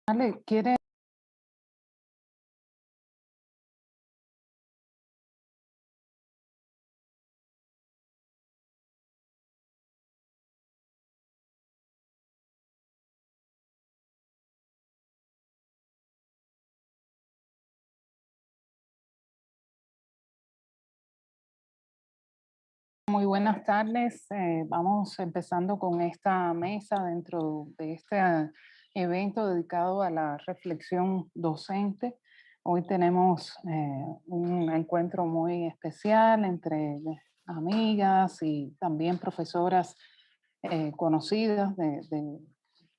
Ale, ¿quiere? Muy buenas tardes. Vamos empezando con esta mesa dentro de este evento dedicado a la reflexión docente. Hoy tenemos un encuentro muy especial entre amigas y también profesoras conocidas de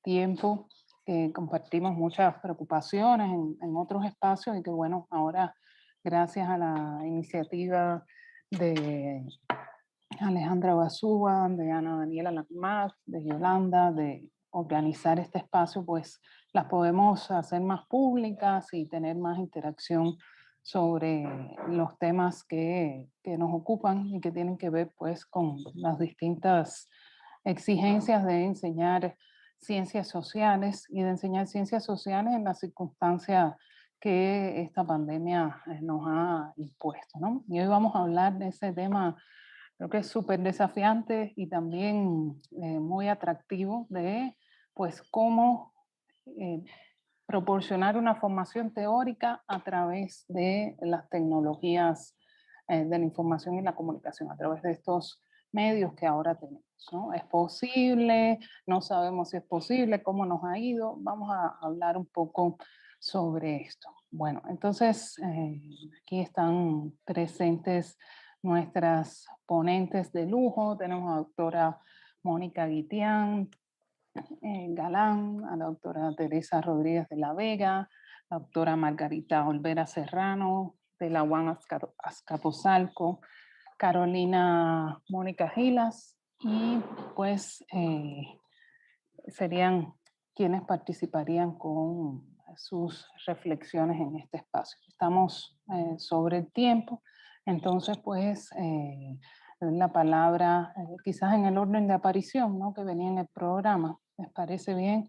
tiempo, que compartimos muchas preocupaciones en otros espacios y que bueno, ahora gracias a la iniciativa de Alejandra Basúa, de Ana Daniela Lacmar, de Yolanda, de organizar este espacio, pues las podemos hacer más públicas y tener más interacción sobre los temas que nos ocupan y que tienen que ver pues con las distintas exigencias de enseñar ciencias sociales y de enseñar ciencias sociales en las circunstancias que esta pandemia nos ha impuesto, ¿no? Y hoy vamos a hablar de ese tema. Creo que es súper desafiante y también muy atractivo de, pues, cómo eh, proporcionar una formación teórica a través de las tecnologías de la información y la comunicación, a través de estos medios que ahora tenemos, ¿no? ¿Es posible? No sabemos si es posible, cómo nos ha ido. Vamos a hablar un poco sobre esto. Bueno, entonces aquí están presentes nuestras ponentes de lujo. Tenemos a la doctora Mónica Guitián Galán, a la doctora Teresa Rodríguez de la Vega, la doctora Margarita Olvera Serrano, de la UAM Azcapotzalco, Carolina Mónica Gilas, y pues serían quienes participarían con sus reflexiones en este espacio. Estamos sobre el tiempo, entonces pues la palabra, quizás en el orden de aparición, ¿no?, que venía en el programa. ¿Les parece bien?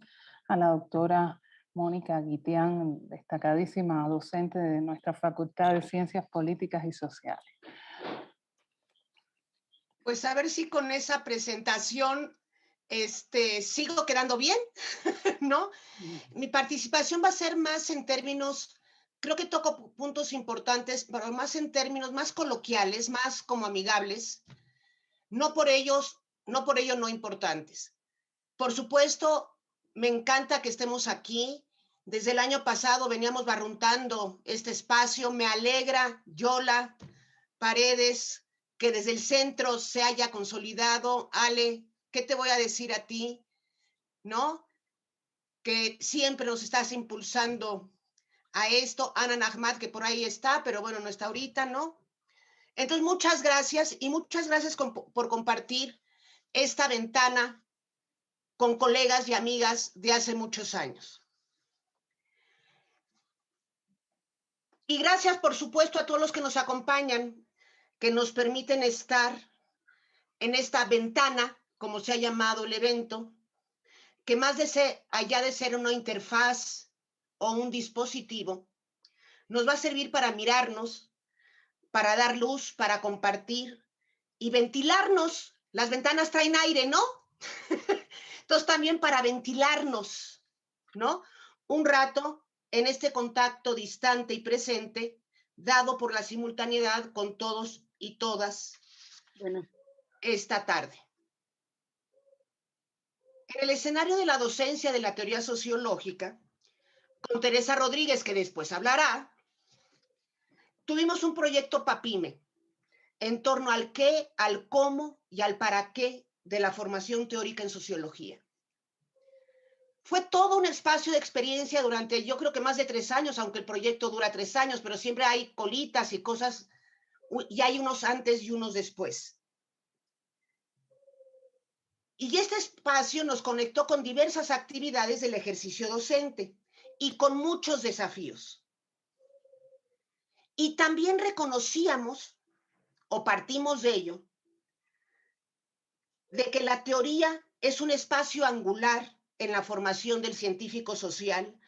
A la doctora Mónica Guitián, destacadísima docente de nuestra Facultad de Ciencias Políticas y Sociales. Pues a ver si con esa presentación sigo quedando bien, ¿no? Mi participación va a ser más en términos, creo que toco puntos importantes, pero más en términos más coloquiales, más como amigables, no por ello no importantes. Por supuesto, me encanta que estemos aquí. Desde el año pasado veníamos barruntando este espacio. Me alegra, Yola, Paredes, que desde el centro se haya consolidado. Ale, ¿qué te voy a decir a ti? ¿No? Que siempre nos estás impulsando a esto. Ana Nahmad, que por ahí está, pero bueno, no está ahorita, ¿no? Entonces, muchas gracias y muchas gracias por compartir esta ventana con colegas y amigas de hace muchos años. Y gracias, por supuesto, a todos los que nos acompañan, que nos permiten estar en esta ventana, como se ha llamado el evento, que más de ser, allá de ser una interfaz o un dispositivo, nos va a servir para mirarnos, para dar luz, para compartir y ventilarnos. Las ventanas traen aire, ¿no? Entonces también para ventilarnos, ¿no? Un rato en este contacto distante y presente, dado por la simultaneidad con todos y todas, bueno, esta tarde. En el escenario de la docencia de la teoría sociológica, con Teresa Rodríguez, que después hablará, tuvimos un proyecto PAPIME en torno al qué, al cómo y al para qué de la formación teórica en sociología. Fue todo un espacio de experiencia durante, yo creo que más de 3 años, aunque el proyecto dura 3 años, pero siempre hay colitas y cosas, y hay unos antes y unos después. Y este espacio nos conectó con diversas actividades del ejercicio docente y con muchos desafíos. Y también reconocíamos, o partimos de ello, de que la teoría es un espacio angular en la formación del científico social,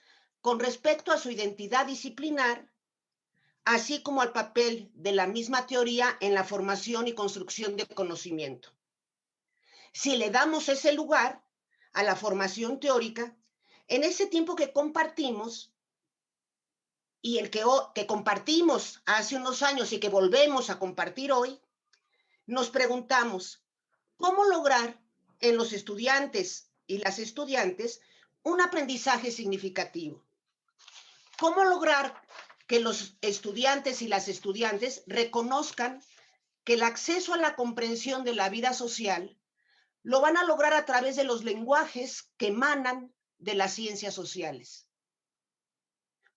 con respecto a su identidad disciplinar, así como al papel de la misma teoría en la formación y construcción de conocimiento. Si le damos ese lugar a la formación teórica, en ese tiempo que compartimos y el que compartimos hace unos años y que volvemos a compartir hoy, nos preguntamos, ¿cómo lograr en los estudiantes y las estudiantes un aprendizaje significativo? ¿Cómo lograr que los estudiantes y las estudiantes reconozcan que el acceso a la comprensión de la vida social lo van a lograr a través de los lenguajes que emanan de las ciencias sociales?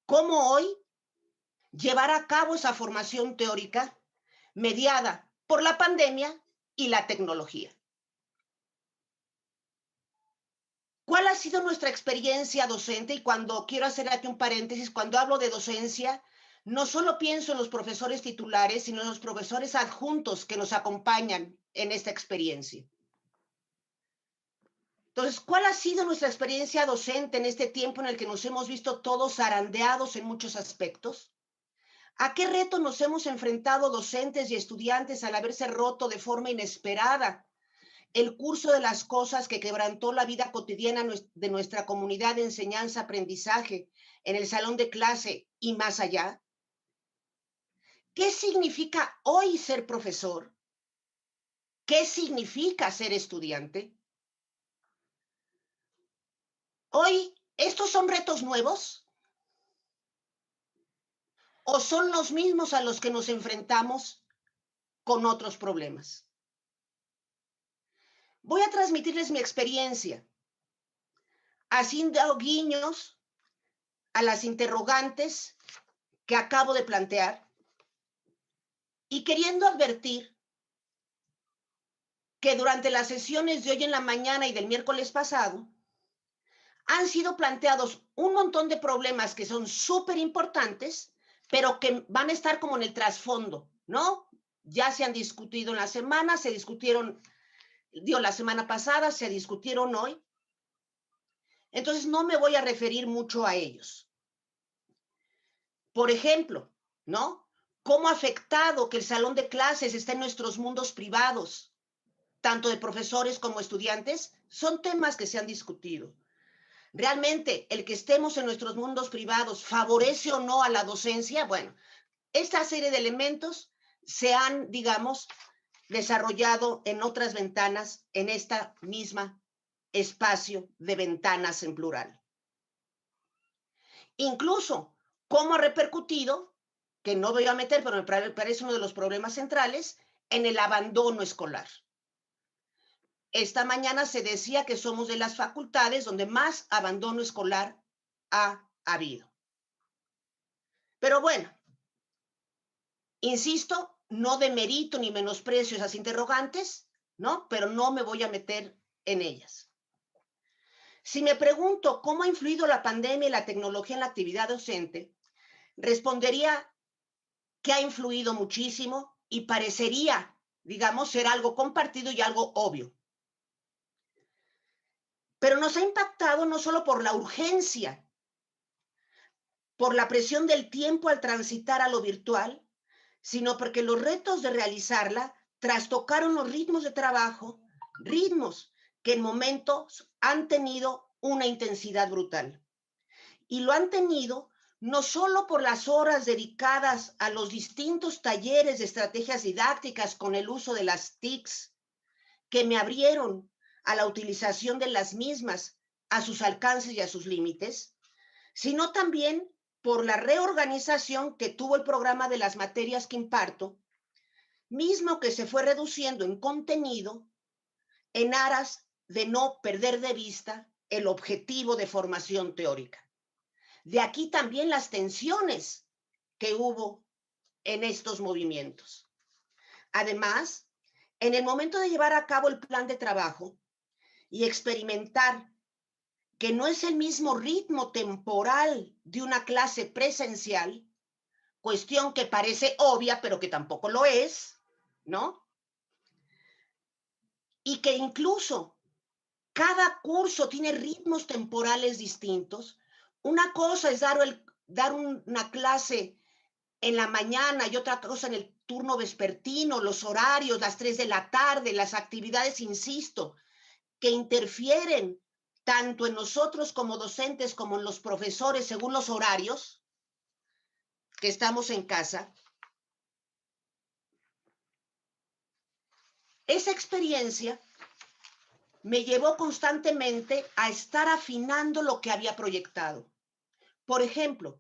¿Cómo hoy llevar a cabo esa formación teórica mediada por la pandemia y la tecnología? ¿Cuál ha sido nuestra experiencia docente? Y cuando quiero hacer aquí un paréntesis, cuando hablo de docencia, no solo pienso en los profesores titulares, sino en los profesores adjuntos que nos acompañan en esta experiencia. Entonces, ¿cuál ha sido nuestra experiencia docente en este tiempo en el que nos hemos visto todos zarandeados en muchos aspectos? ¿A qué reto nos hemos enfrentado docentes y estudiantes al haberse roto de forma inesperada el curso de las cosas que quebrantó la vida cotidiana de nuestra comunidad de enseñanza-aprendizaje en el salón de clase y más allá? ¿Qué significa hoy ser profesor? ¿Qué significa ser estudiante? Hoy, ¿estos son retos nuevos? ¿O son los mismos a los que nos enfrentamos con otros problemas? Voy a transmitirles mi experiencia, haciendo guiños a las interrogantes que acabo de plantear y queriendo advertir que durante las sesiones de hoy en la mañana y del miércoles pasado han sido planteados un montón de problemas que son súper importantes, pero que van a estar como en el trasfondo, ¿no? Ya se han discutido en la semana, se discutieron, la semana pasada, se discutieron hoy. Entonces no me voy a referir mucho a ellos. Por ejemplo, ¿no? ¿Cómo ha afectado que el salón de clases esté en nuestros mundos privados, tanto de profesores como estudiantes? Son temas que se han discutido. ¿Realmente el que estemos en nuestros mundos privados favorece o no a la docencia? Bueno, esta serie de elementos se han, digamos, desarrollado en otras ventanas, en esta misma espacio de ventanas en plural. Incluso, ¿cómo ha repercutido? Que no voy a meter, pero me parece uno de los problemas centrales, en el abandono escolar. Esta mañana se decía que somos de las facultades donde más abandono escolar ha habido. Pero bueno, insisto, no demerito ni menosprecio esas interrogantes, ¿no? Pero no me voy a meter en ellas. Si me pregunto cómo ha influido la pandemia y la tecnología en la actividad docente, respondería que ha influido muchísimo y parecería, digamos, ser algo compartido y algo obvio. Pero nos ha impactado no solo por la urgencia, por la presión del tiempo al transitar a lo virtual, sino porque los retos de realizarla trastocaron los ritmos de trabajo, ritmos que en momentos han tenido una intensidad brutal. Y lo han tenido no solo por las horas dedicadas a los distintos talleres de estrategias didácticas con el uso de las TICs, que me abrieron a la utilización de las mismas, a sus alcances y a sus límites, sino también por la reorganización que tuvo el programa de las materias que imparto, mismo que se fue reduciendo en contenido en aras de no perder de vista el objetivo de formación teórica. De aquí también las tensiones que hubo en estos movimientos. Además, en el momento de llevar a cabo el plan de trabajo y experimentar que no es el mismo ritmo temporal de una clase presencial, cuestión que parece obvia, pero que tampoco lo es, ¿no? Y que incluso cada curso tiene ritmos temporales distintos, Una cosa es dar una clase en la mañana y otra cosa en el turno vespertino, los horarios, las 3 de la tarde, las actividades, insisto, que interfieren tanto en nosotros como docentes como en los profesores según los horarios que estamos en casa. Esa experiencia me llevó constantemente a estar afinando lo que había proyectado. Por ejemplo,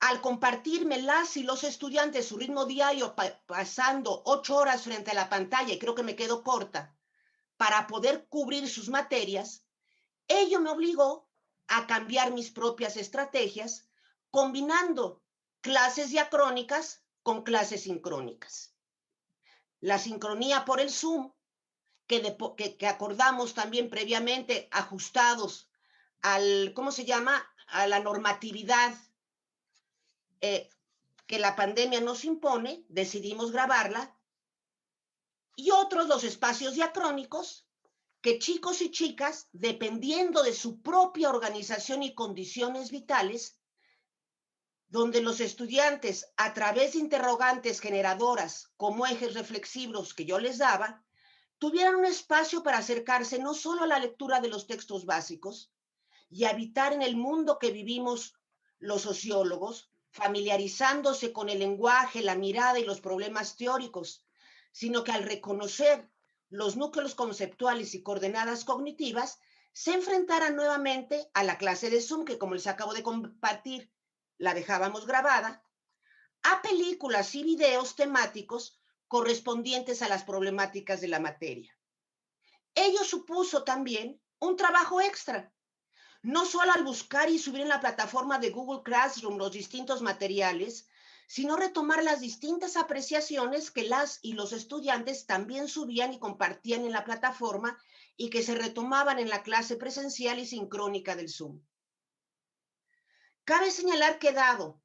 al compartirme las y los estudiantes su ritmo diario pasando 8 horas frente a la pantalla, y creo que me quedo corta, para poder cubrir sus materias, ello me obligó a cambiar mis propias estrategias, combinando clases diacrónicas con clases sincrónicas. La sincronía por el Zoom, que acordamos también previamente, ajustados al, ¿cómo se llama?, a la normatividad que la pandemia nos impone, decidimos grabarla, y otros los espacios diacrónicos, que chicos y chicas, dependiendo de su propia organización y condiciones vitales, donde los estudiantes, a través de interrogantes generadoras como ejes reflexivos que yo les daba, tuvieran un espacio para acercarse no solo a la lectura de los textos básicos y habitar en el mundo que vivimos los sociólogos, familiarizándose con el lenguaje, la mirada y los problemas teóricos, sino que al reconocer los núcleos conceptuales y coordenadas cognitivas, se enfrentaran nuevamente a la clase de Zoom, que como les acabo de compartir, la dejábamos grabada, a películas y videos temáticos correspondientes a las problemáticas de la materia. Ello supuso también un trabajo extra, no solo al buscar y subir en la plataforma de Google Classroom los distintos materiales, sino retomar las distintas apreciaciones que las y los estudiantes también subían y compartían en la plataforma y que se retomaban en la clase presencial y sincrónica del Zoom. Cabe señalar que dado,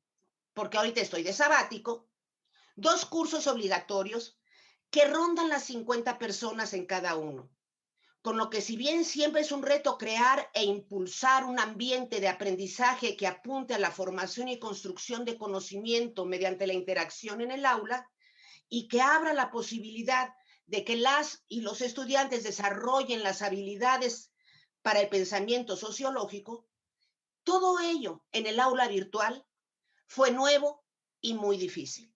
porque ahorita estoy de sabático, 2 cursos obligatorios que rondan las 50 personas en cada uno. Con lo que si bien siempre es un reto crear e impulsar un ambiente de aprendizaje que apunte a la formación y construcción de conocimiento mediante la interacción en el aula y que abra la posibilidad de que las y los estudiantes desarrollen las habilidades para el pensamiento sociológico, todo ello en el aula virtual fue nuevo y muy difícil.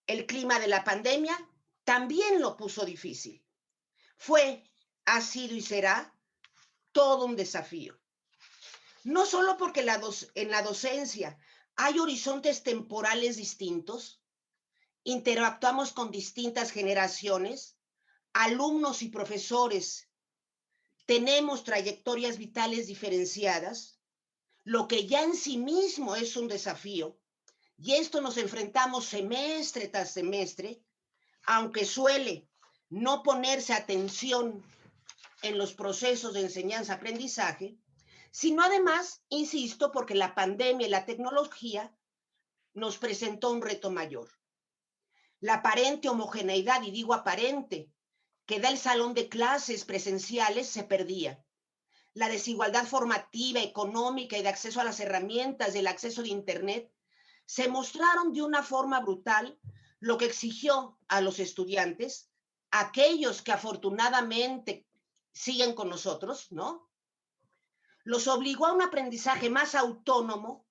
El clima de la pandemia también lo puso difícil. Fue, ha sido y será todo un desafío. No solo porque en la docencia hay horizontes temporales distintos, interactuamos con distintas generaciones, alumnos y profesores, tenemos trayectorias vitales diferenciadas, lo que ya en sí mismo es un desafío, y esto nos enfrentamos semestre tras semestre, aunque suele no ponerse atención en los procesos de enseñanza-aprendizaje, sino además, insisto, porque la pandemia y la tecnología nos presentó un reto mayor. La aparente homogeneidad, y digo aparente, que da el salón de clases presenciales se perdía. La desigualdad formativa, económica y de acceso a las herramientas del acceso de Internet se mostraron de una forma brutal, lo que exigió a los estudiantes, aquellos que afortunadamente siguen con nosotros, ¿no?, los obligó a un aprendizaje más autónomo,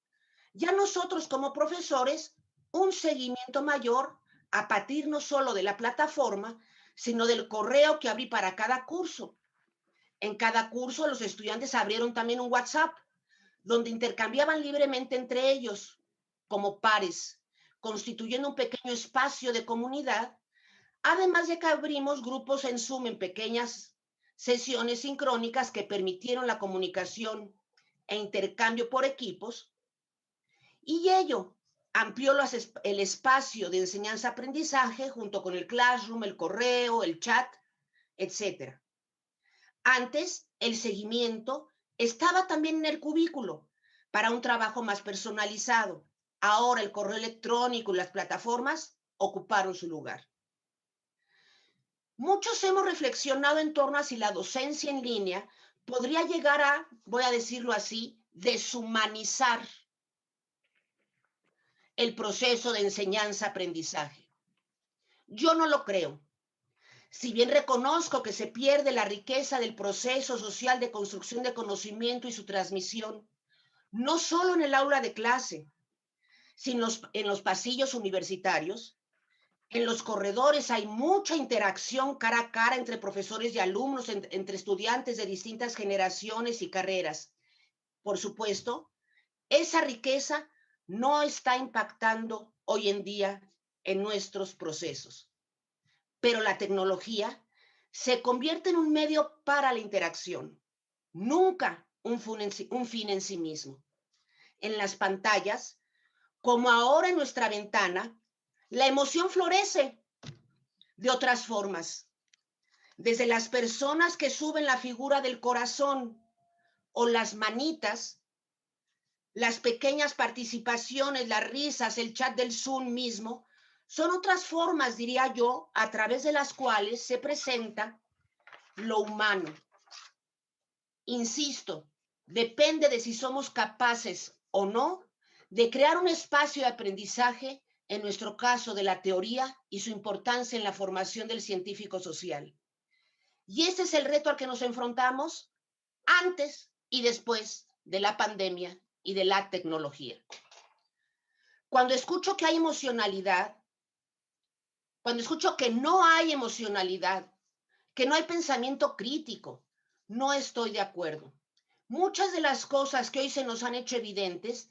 ya nosotros como profesores, un seguimiento mayor a partir no solo de la plataforma, sino del correo que abrí para cada curso. En cada curso los estudiantes abrieron también un WhatsApp, donde intercambiaban libremente entre ellos, como pares, constituyendo un pequeño espacio de comunidad, además de que abrimos grupos en Zoom en pequeñas sesiones sincrónicas que permitieron la comunicación e intercambio por equipos, y ello amplió el espacio de enseñanza-aprendizaje junto con el Classroom, el correo, el chat, etc. Antes, el seguimiento estaba también en el cubículo para un trabajo más personalizado. Ahora el correo electrónico y las plataformas ocuparon su lugar. Muchos hemos reflexionado en torno a si la docencia en línea podría llegar a, voy a decirlo así, deshumanizar el proceso de enseñanza-aprendizaje. Yo no lo creo. Si bien reconozco que se pierde la riqueza del proceso social de construcción de conocimiento y su transmisión, no solo en el aula de clase, sino en los pasillos universitarios, en los corredores hay mucha interacción cara a cara entre profesores y alumnos, entre estudiantes de distintas generaciones y carreras. Por supuesto, esa riqueza no está impactando hoy en día en nuestros procesos. Pero la tecnología se convierte en un medio para la interacción, nunca un fin en sí mismo. En las pantallas, como ahora en nuestra ventana, la emoción florece de otras formas, desde las personas que suben la figura del corazón o las manitas, las pequeñas participaciones, las risas, el chat del Zoom mismo, son otras formas, diría yo, a través de las cuales se presenta lo humano. Insisto, depende de si somos capaces o no de crear un espacio de aprendizaje, en nuestro caso de la teoría y su importancia en la formación del científico social. Y ese es el reto al que nos enfrentamos antes y después de la pandemia y de la tecnología. Cuando escucho que hay emocionalidad, cuando escucho que no hay emocionalidad, que no hay pensamiento crítico, no estoy de acuerdo. Muchas de las cosas que hoy se nos han hecho evidentes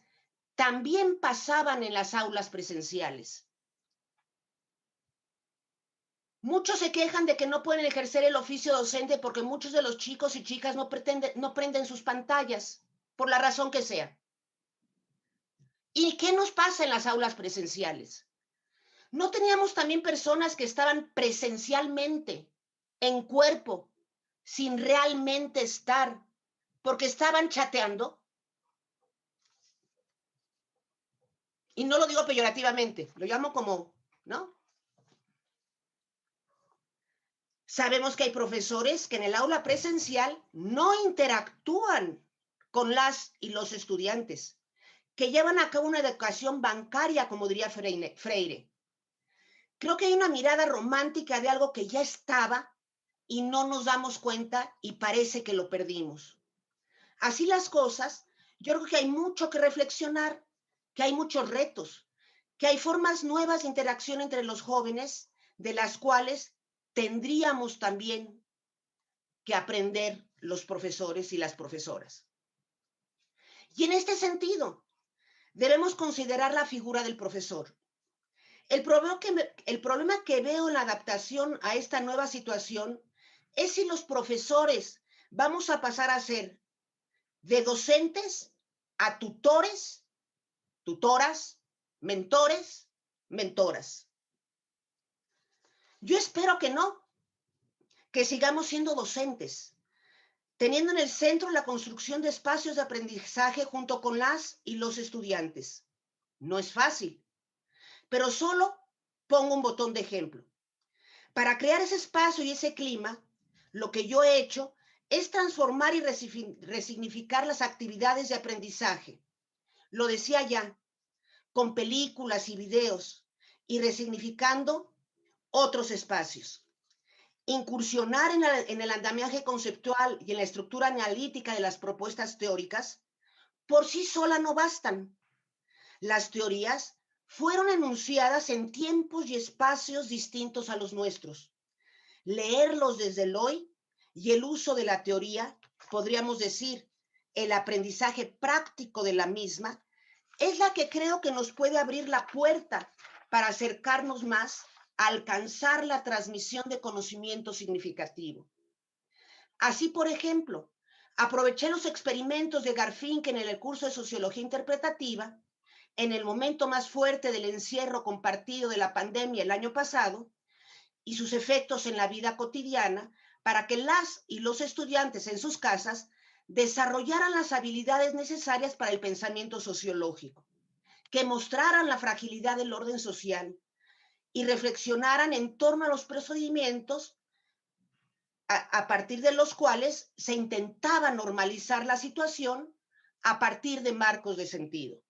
también pasaban en las aulas presenciales. Muchos se quejan de que no pueden ejercer el oficio docente porque muchos de los chicos y chicas no prenden sus pantallas, por la razón que sea. ¿Y qué nos pasa en las aulas presenciales? ¿No teníamos también personas que estaban presencialmente, en cuerpo, sin realmente estar, porque estaban chateando? Y no lo digo peyorativamente, lo llamo como, ¿no? Sabemos que hay profesores que en el aula presencial no interactúan con las y los estudiantes, que llevan a cabo una educación bancaria, como diría Freire. Creo que hay una mirada romántica de algo que ya estaba y no nos damos cuenta y parece que lo perdimos. Así las cosas, yo creo que hay mucho que reflexionar, que hay muchos retos, que hay formas nuevas de interacción entre los jóvenes, de las cuales tendríamos también que aprender los profesores y las profesoras. Y en este sentido, debemos considerar la figura del profesor. El problema que veo en la adaptación a esta nueva situación es si los profesores vamos a pasar a ser de docentes a tutores, tutoras, mentores, mentoras. Yo espero que no, que sigamos siendo docentes, teniendo en el centro la construcción de espacios de aprendizaje junto con las y los estudiantes. No es fácil, pero solo pongo un botón de ejemplo. Para crear ese espacio y ese clima, lo que yo he hecho es transformar y resignificar las actividades de aprendizaje. Lo decía ya, con películas y videos, y resignificando otros espacios. Incursionar en el andamiaje conceptual y en la estructura analítica de las propuestas teóricas por sí sola no bastan. Las teorías fueron enunciadas en tiempos y espacios distintos a los nuestros. Leerlos desde el hoy y el uso de la teoría, podríamos decir, el aprendizaje práctico de la misma, es la que creo que nos puede abrir la puerta para acercarnos más a alcanzar la transmisión de conocimiento significativo. Así, por ejemplo, aproveché los experimentos de Garfinkel en el curso de Sociología Interpretativa, en el momento más fuerte del encierro compartido de la pandemia el año pasado, y sus efectos en la vida cotidiana, para que las y los estudiantes en sus casas desarrollaran las habilidades necesarias para el pensamiento sociológico, que mostraran la fragilidad del orden social y reflexionaran en torno a los procedimientos a partir de los cuales se intentaba normalizar la situación a partir de marcos de sentido.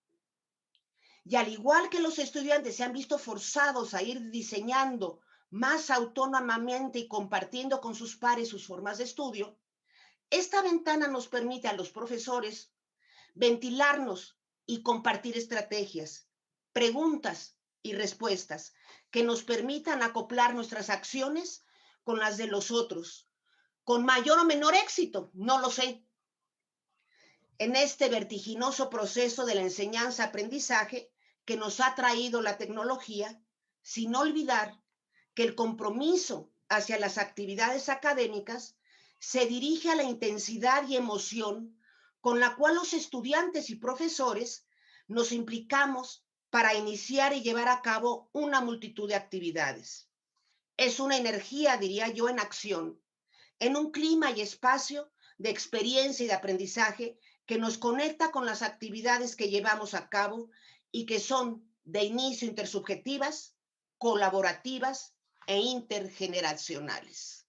Y al igual que los estudiantes se han visto forzados a ir diseñando más autónomamente y compartiendo con sus pares sus formas de estudio, esta ventana nos permite a los profesores ventilarnos y compartir estrategias, preguntas y respuestas que nos permitan acoplar nuestras acciones con las de los otros, con mayor o menor éxito, no lo sé. En este vertiginoso proceso de la enseñanza-aprendizaje que nos ha traído la tecnología, sin olvidar que el compromiso hacia las actividades académicas se dirige a la intensidad y emoción con la cual los estudiantes y profesores nos implicamos para iniciar y llevar a cabo una multitud de actividades. Es una energía, diría yo, en acción, en un clima y espacio de experiencia y de aprendizaje que nos conecta con las actividades que llevamos a cabo y que son de inicio intersubjetivas, colaborativas e intergeneracionales.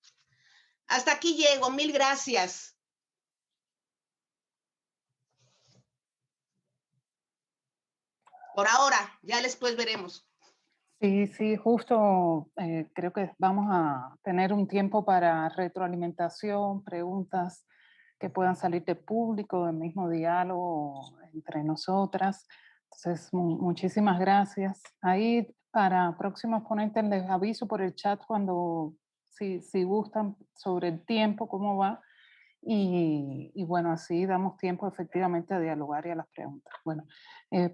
Hasta aquí llego, mil gracias. Por ahora, ya después veremos. Sí, sí, justo creo que vamos a tener un tiempo para retroalimentación, preguntas que puedan salir de público, del mismo diálogo entre nosotras. Entonces, muchísimas gracias. Ahí para próximos ponentes les aviso por el chat cuando, si gustan, sobre el tiempo, cómo va. Y bueno, así damos tiempo efectivamente a dialogar y a las preguntas. Bueno,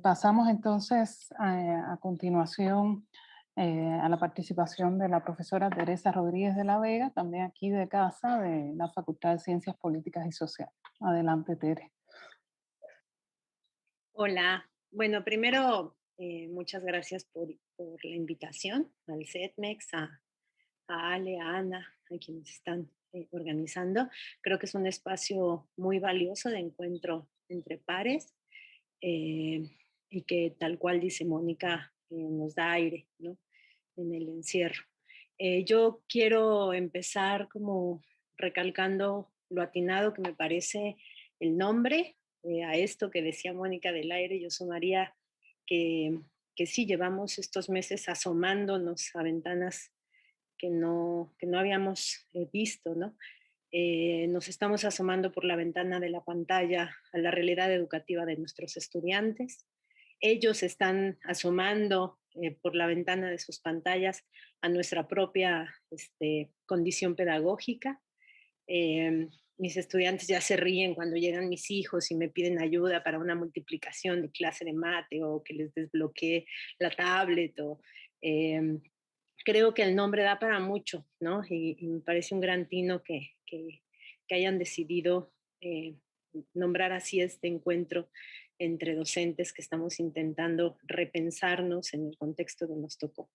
pasamos entonces a continuación a la participación de la profesora Teresa Rodríguez de la Vega, también aquí de casa de la Facultad de Ciencias Políticas y Sociales. Adelante, Tere. Hola, bueno, primero muchas gracias por la invitación al CETMEX, a Ale, a Ana, a quienes están organizando. Creo que es un espacio muy valioso de encuentro entre pares eh, y que tal cual dice Mónica, nos da aire, ¿no? En el encierro. Yo quiero empezar como recalcando lo atinado que me parece el nombre a esto que decía Mónica del aire. Yo sumaría que, que sí llevamos estos meses asomándonos a ventanas que no habíamos visto, ¿no? Nos estamos asomando por la ventana de la pantalla a la realidad educativa de nuestros estudiantes. Ellos están asomando por la ventana de sus pantallas a nuestra propia condición pedagógica. Mis estudiantes ya se ríen cuando llegan mis hijos y me piden ayuda para una multiplicación de clase de mate o que les desbloquee la tablet. Creo que el nombre da para mucho, ¿no? Y me parece un gran tino que hayan decidido nombrar así este encuentro entre docentes que estamos intentando repensarnos en el contexto que nos tocó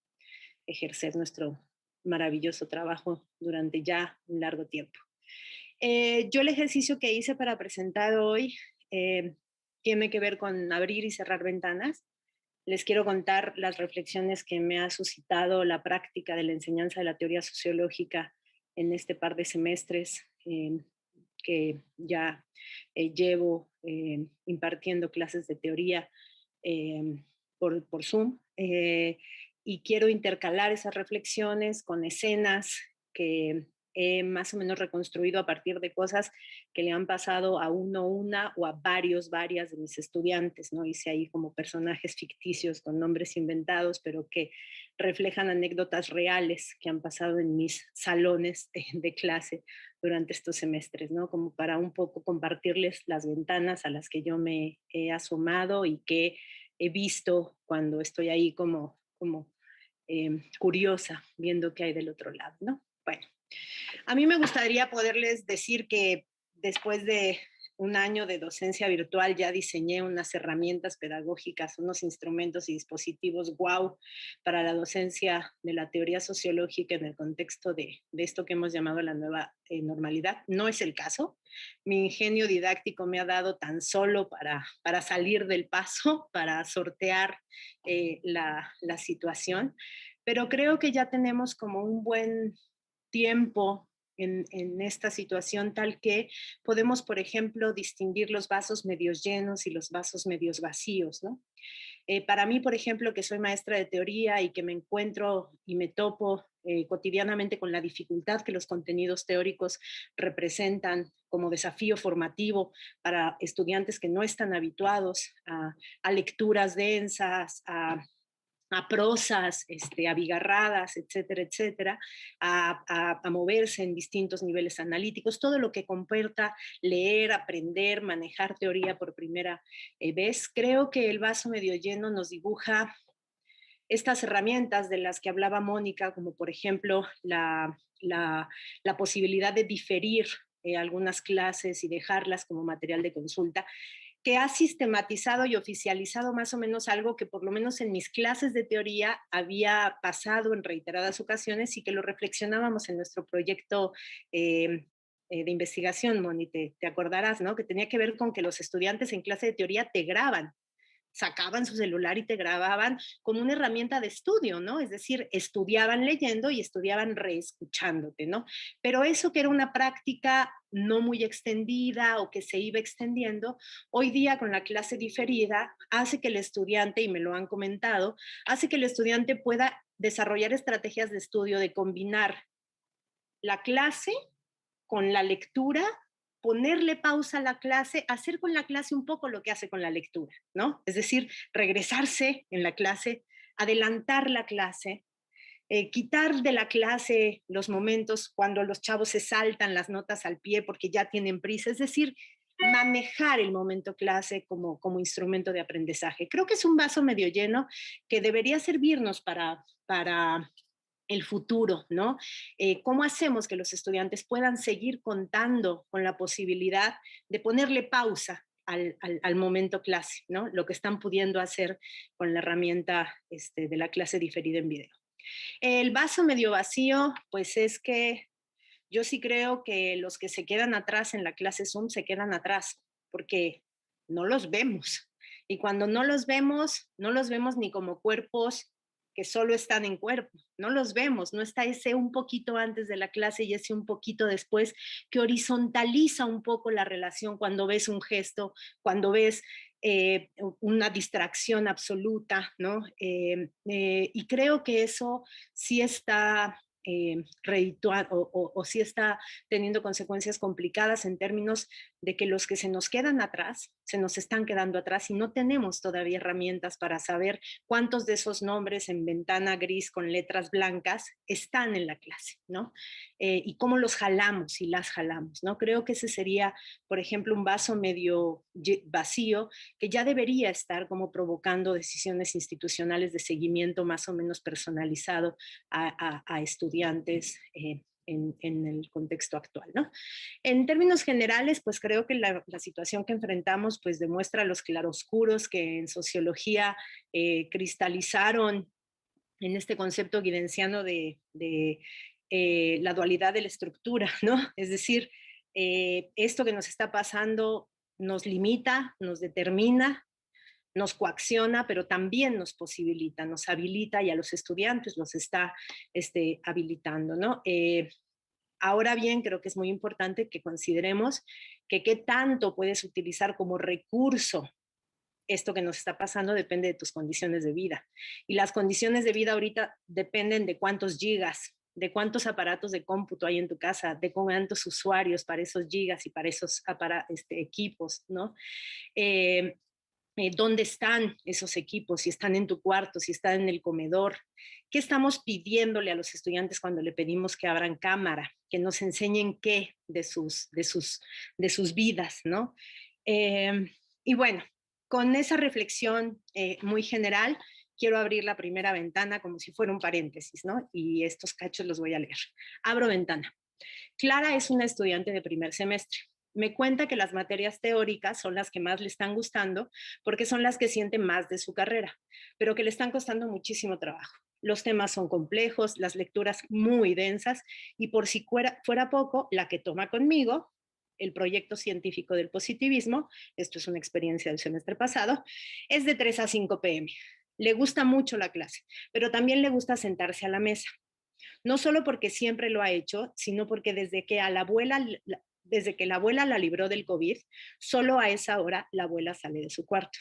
ejercer nuestro maravilloso trabajo durante ya un largo tiempo. Yo el ejercicio que hice para presentar hoy tiene que ver con abrir y cerrar ventanas. Les quiero contar las reflexiones que me ha suscitado la práctica de la enseñanza de la teoría sociológica en este par de semestres que ya llevo impartiendo clases de teoría por Zoom. Y quiero intercalar esas reflexiones con escenas que he más o menos reconstruido a partir de cosas que le han pasado a uno, una o a varias de mis estudiantes, ¿no? Hice ahí como personajes ficticios con nombres inventados, pero que reflejan anécdotas reales que han pasado en mis salones de clase durante estos semestres, ¿no? Como para un poco compartirles las ventanas a las que yo me he asomado y que he visto cuando estoy ahí como curiosa, viendo qué hay del otro lado, ¿no? Bueno, a mí me gustaría poderles decir que después de un año de docencia virtual ya diseñé unas herramientas pedagógicas, unos instrumentos y dispositivos wow para la docencia de la teoría sociológica en el contexto de esto que hemos llamado la nueva normalidad. No es el caso. Mi ingenio didáctico me ha dado tan solo para salir del paso, para sortear la situación, pero creo que ya tenemos como un buen tiempo en esta situación tal que podemos, por ejemplo, distinguir los vasos medios llenos y los vasos medios vacíos, ¿no? Para mí, por ejemplo, que soy maestra de teoría y que me encuentro y me topo cotidianamente con la dificultad que los contenidos teóricos representan como desafío formativo para estudiantes que no están habituados a lecturas densas, a prosas abigarradas, etcétera, etcétera, a moverse en distintos niveles analíticos, todo lo que comporta leer, aprender, manejar teoría por primera vez. Creo que el vaso medio lleno nos dibuja estas herramientas de las que hablaba Mónica, como por ejemplo la posibilidad de diferir algunas clases y dejarlas como material de consulta, que ha sistematizado y oficializado más o menos algo que por lo menos en mis clases de teoría había pasado en reiteradas ocasiones y que lo reflexionábamos en nuestro proyecto de investigación, Moni, te acordarás, ¿no? Que tenía que ver con que los estudiantes en clase de teoría te graban, sacaban su celular y te grababan como una herramienta de estudio, ¿no? Es decir, estudiaban leyendo y estudiaban reescuchándote, ¿no? Pero eso que era una práctica no muy extendida o que se iba extendiendo, hoy día con la clase diferida hace que el estudiante, y me lo han comentado, hace que el estudiante pueda desarrollar estrategias de estudio de combinar la clase con la lectura, ponerle pausa a la clase, hacer con la clase un poco lo que hace con la lectura, ¿no? Es decir, regresarse en la clase, adelantar la clase, quitar de la clase los momentos cuando los chavos se saltan las notas al pie porque ya tienen prisa, es decir, manejar el momento clase como instrumento de aprendizaje. Creo que es un vaso medio lleno que debería servirnos para el futuro, ¿no? ¿Cómo hacemos que los estudiantes puedan seguir contando con la posibilidad de ponerle pausa al momento clase, ¿no? Lo que están pudiendo hacer con la herramienta de la clase diferida en video. El vaso medio vacío, pues es que yo sí creo que los que se quedan atrás en la clase Zoom se quedan atrás, porque no los vemos. Y cuando no los vemos ni como cuerpos que solo están en cuerpo, no los vemos, no está ese un poquito antes de la clase y ese un poquito después que horizontaliza un poco la relación cuando ves un gesto, cuando ves una distracción absoluta, ¿no? Y creo que eso sí está o sí está teniendo consecuencias complicadas en términos de que los que se nos quedan atrás, se nos están quedando atrás y no tenemos todavía herramientas para saber cuántos de esos nombres en ventana gris con letras blancas están en la clase, ¿no? Y cómo los jalamos y las jalamos, ¿no? Creo que ese sería, por ejemplo, un vaso medio vacío que ya debería estar como provocando decisiones institucionales de seguimiento más o menos personalizado a estudiantes en el contexto actual, ¿no? En términos generales, pues creo que la situación que enfrentamos pues demuestra los claroscuros que en sociología cristalizaron en este concepto guidenciano de la dualidad de la estructura, ¿no? Es decir, esto que nos está pasando nos limita, nos determina, nos coacciona, pero también nos posibilita, nos habilita y a los estudiantes los está habilitando, ¿no? Ahora bien, creo que es muy importante que consideremos que qué tanto puedes utilizar como recurso esto que nos está pasando depende de tus condiciones de vida. Y las condiciones de vida ahorita dependen de cuántos gigas, de cuántos aparatos de cómputo hay en tu casa, de cuántos usuarios para esos gigas y para esos equipos, ¿no? Dónde están esos equipos, si están en tu cuarto, si están en el comedor, qué estamos pidiéndole a los estudiantes cuando le pedimos que abran cámara, que nos enseñen qué de sus vidas, ¿no? Y bueno, con esa reflexión muy general, quiero abrir la primera ventana como si fuera un paréntesis, ¿no? Y estos cachos los voy a leer. Abro ventana. Clara es una estudiante de primer semestre. Me cuenta que las materias teóricas son las que más le están gustando porque son las que siente más de su carrera, pero que le están costando muchísimo trabajo. Los temas son complejos, las lecturas muy densas y por si fuera poco, la que toma conmigo, el proyecto científico del positivismo, esto es una experiencia del semestre pasado, es de 3 a 5 p.m. Le gusta mucho la clase, pero también le gusta sentarse a la mesa. No solo porque siempre lo ha hecho, sino porque desde que la abuela la libró del COVID, solo a esa hora la abuela sale de su cuarto.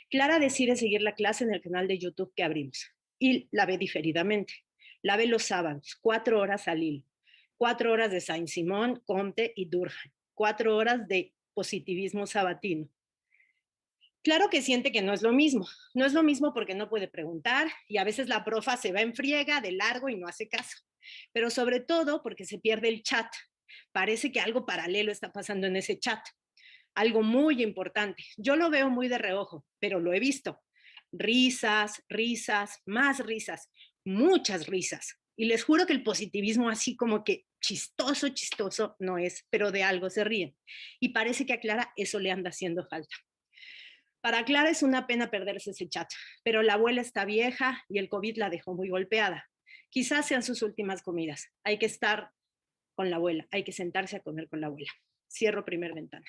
Clara decide seguir la clase en el canal de YouTube que abrimos y la ve diferidamente. La ve los sábados, 4 horas al hilo, 4 horas de Saint-Simon, Comte y Durkheim, 4 horas de positivismo sabatino. Claro que siente que no es lo mismo. No es lo mismo porque no puede preguntar y a veces la profa se va en friega de largo y no hace caso. Pero sobre todo porque se pierde el chat. Parece que algo paralelo está pasando en ese chat. Algo muy importante. Yo lo veo muy de reojo, pero lo he visto. Risas, risas, más risas, muchas risas. Y les juro que el positivismo así como que chistoso, chistoso no es, pero de algo se ríen. Y parece que a Clara eso le anda haciendo falta. Para Clara es una pena perderse ese chat, pero la abuela está vieja y el COVID la dejó muy golpeada. Quizás sean sus últimas comidas. Hay que estar con la abuela, hay que sentarse a comer con la abuela. Cierro primer ventana.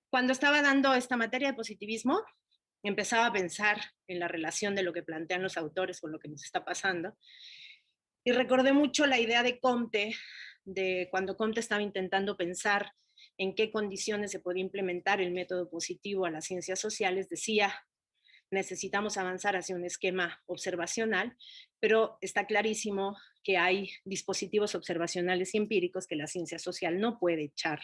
Cuando estaba dando esta materia de positivismo, empezaba a pensar en la relación de lo que plantean los autores con lo que nos está pasando. Y recordé mucho la idea de Comte, de cuando Comte estaba intentando pensar en qué condiciones se podía implementar el método positivo a las ciencias sociales, decía, necesitamos avanzar hacia un esquema observacional, pero está clarísimo que hay dispositivos observacionales y empíricos que la ciencia social no puede echar,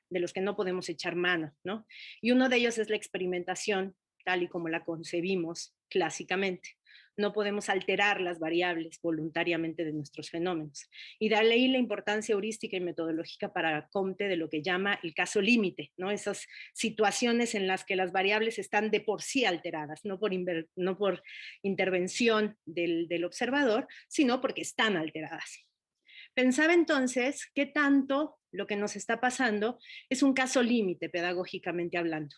de los que no podemos echar mano, ¿no? Y uno de ellos es la experimentación, tal y como la concebimos clásicamente. No podemos alterar las variables voluntariamente de nuestros fenómenos. Y de ahí la importancia heurística y metodológica para Comte de lo que llama el caso límite, ¿no? Esas situaciones en las que las variables están de por sí alteradas, no por intervención del observador, sino porque están alteradas. Pensaba entonces qué tanto lo que nos está pasando es un caso límite pedagógicamente hablando.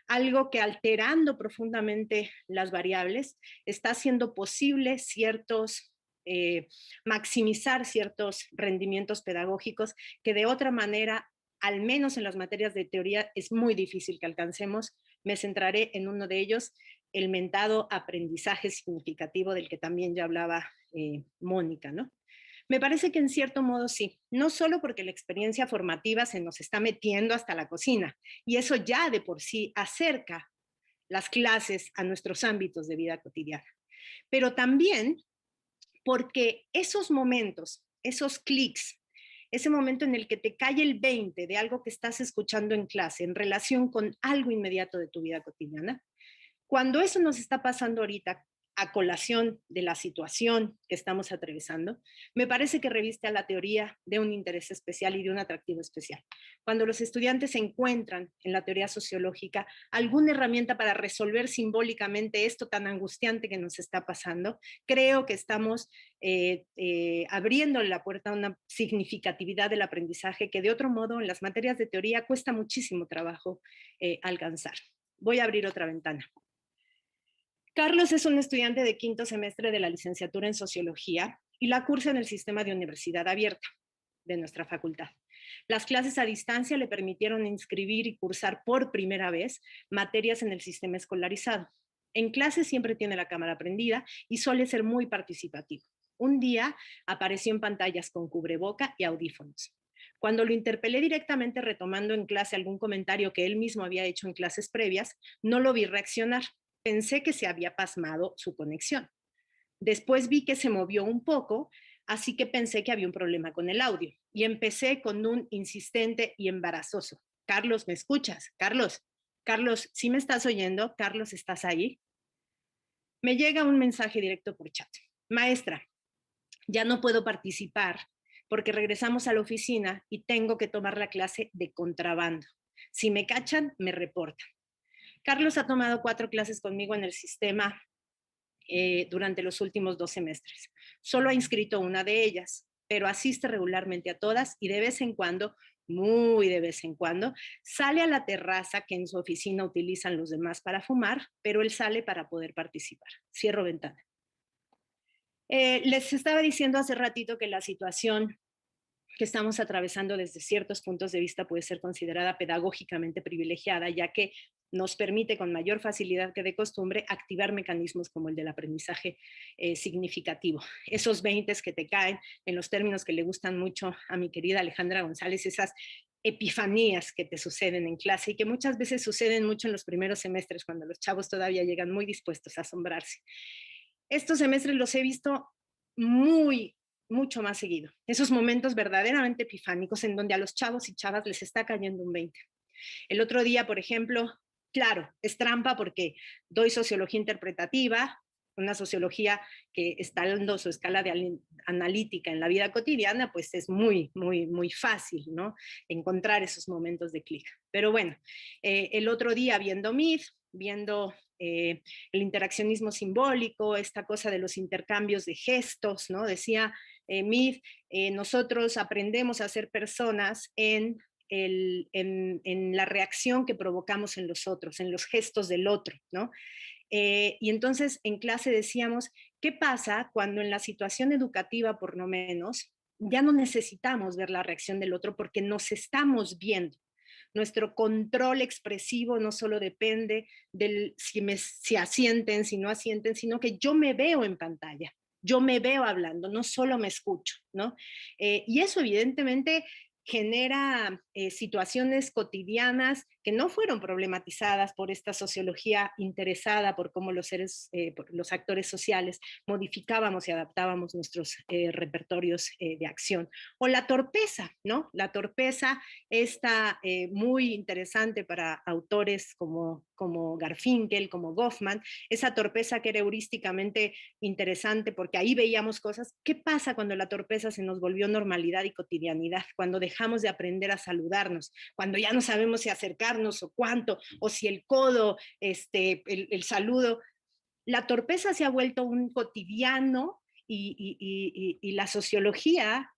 Algo que alterando profundamente las variables está haciendo posible maximizar ciertos rendimientos pedagógicos que de otra manera, al menos en las materias de teoría, es muy difícil que alcancemos. Me centraré en uno de ellos, el mentado aprendizaje significativo del que también ya hablaba Mónica, ¿no? Me parece que en cierto modo sí, no solo porque la experiencia formativa se nos está metiendo hasta la cocina, y eso ya de por sí acerca las clases a nuestros ámbitos de vida cotidiana, pero también porque esos momentos, esos clics, ese momento en el que te cae el 20 de algo que estás escuchando en clase en relación con algo inmediato de tu vida cotidiana, cuando eso nos está pasando ahorita a colación de la situación que estamos atravesando, me parece que reviste a la teoría de un interés especial y de un atractivo especial. Cuando los estudiantes encuentran en la teoría sociológica alguna herramienta para resolver simbólicamente esto tan angustiante que nos está pasando, creo que estamos abriendo la puerta a una significatividad del aprendizaje que de otro modo en las materias de teoría cuesta muchísimo trabajo alcanzar. Voy a abrir otra ventana. Carlos es un estudiante de 5º semestre de la licenciatura en Sociología y la cursa en el sistema de universidad abierta de nuestra facultad. Las clases a distancia le permitieron inscribir y cursar por primera vez materias en el sistema escolarizado. En clase siempre tiene la cámara prendida y suele ser muy participativo. Un día apareció en pantallas con cubreboca y audífonos. Cuando lo interpelé directamente retomando en clase algún comentario que él mismo había hecho en clases previas, no lo vi reaccionar. Pensé que se había pasmado su conexión. Después vi que se movió un poco, así que pensé que había un problema con el audio y empecé con un insistente y embarazoso. Carlos, ¿me escuchas? Carlos, ¿sí me estás oyendo? Carlos, ¿estás ahí? Me llega un mensaje directo por chat. Maestra, ya no puedo participar porque regresamos a la oficina y tengo que tomar la clase de contrabando. Si me cachan, me reportan. Carlos ha tomado 4 clases conmigo en el sistema durante los últimos 2 semestres. Solo ha inscrito una de ellas, pero asiste regularmente a todas y de vez en cuando, muy de vez en cuando, sale a la terraza que en su oficina utilizan los demás para fumar, pero él sale para poder participar. Cierro ventana. Les estaba diciendo hace ratito que la situación que estamos atravesando desde ciertos puntos de vista puede ser considerada pedagógicamente privilegiada, ya que nos permite con mayor facilidad que de costumbre activar mecanismos como el del aprendizaje significativo. Esos 20 que te caen, en los términos que le gustan mucho a mi querida Alejandra González, esas epifanías que te suceden en clase y que muchas veces suceden mucho en los primeros semestres, cuando los chavos todavía llegan muy dispuestos a asombrarse. Estos semestres los he visto mucho más seguido. Esos momentos verdaderamente epifánicos en donde a los chavos y chavas les está cayendo un 20. El otro día, por ejemplo, claro, es trampa porque doy sociología interpretativa, una sociología que está dando su escala de analítica en la vida cotidiana, pues es muy fácil, ¿no? Encontrar esos momentos de clic. Pero bueno, el otro día viendo MIT, viendo el interaccionismo simbólico, esta cosa de los intercambios de gestos, ¿no? Decía MIT, nosotros aprendemos a ser personas en la reacción que provocamos en los otros, en los gestos del otro, ¿no? Y entonces en clase decíamos, ¿qué pasa cuando en la situación educativa, por lo menos, ya no necesitamos ver la reacción del otro porque nos estamos viendo? Nuestro control expresivo no solo depende del si asienten, si no asienten, sino que yo me veo en pantalla, yo me veo hablando, no solo me escucho, ¿no? Y eso evidentemente genera situaciones cotidianas que no fueron problematizadas por esta sociología interesada por cómo los seres, por los actores sociales modificábamos y adaptábamos nuestros repertorios de acción. O la torpeza, ¿no? La torpeza está muy interesante para autores como Garfinkel, como Goffman, esa torpeza que era heurísticamente interesante porque ahí veíamos cosas. ¿Qué pasa cuando la torpeza se nos volvió normalidad y cotidianidad? Cuando dejamos de aprender a saludarnos, cuando ya no sabemos si acercarnos o cuánto, o si el codo, el saludo. La torpeza se ha vuelto un cotidiano y la sociología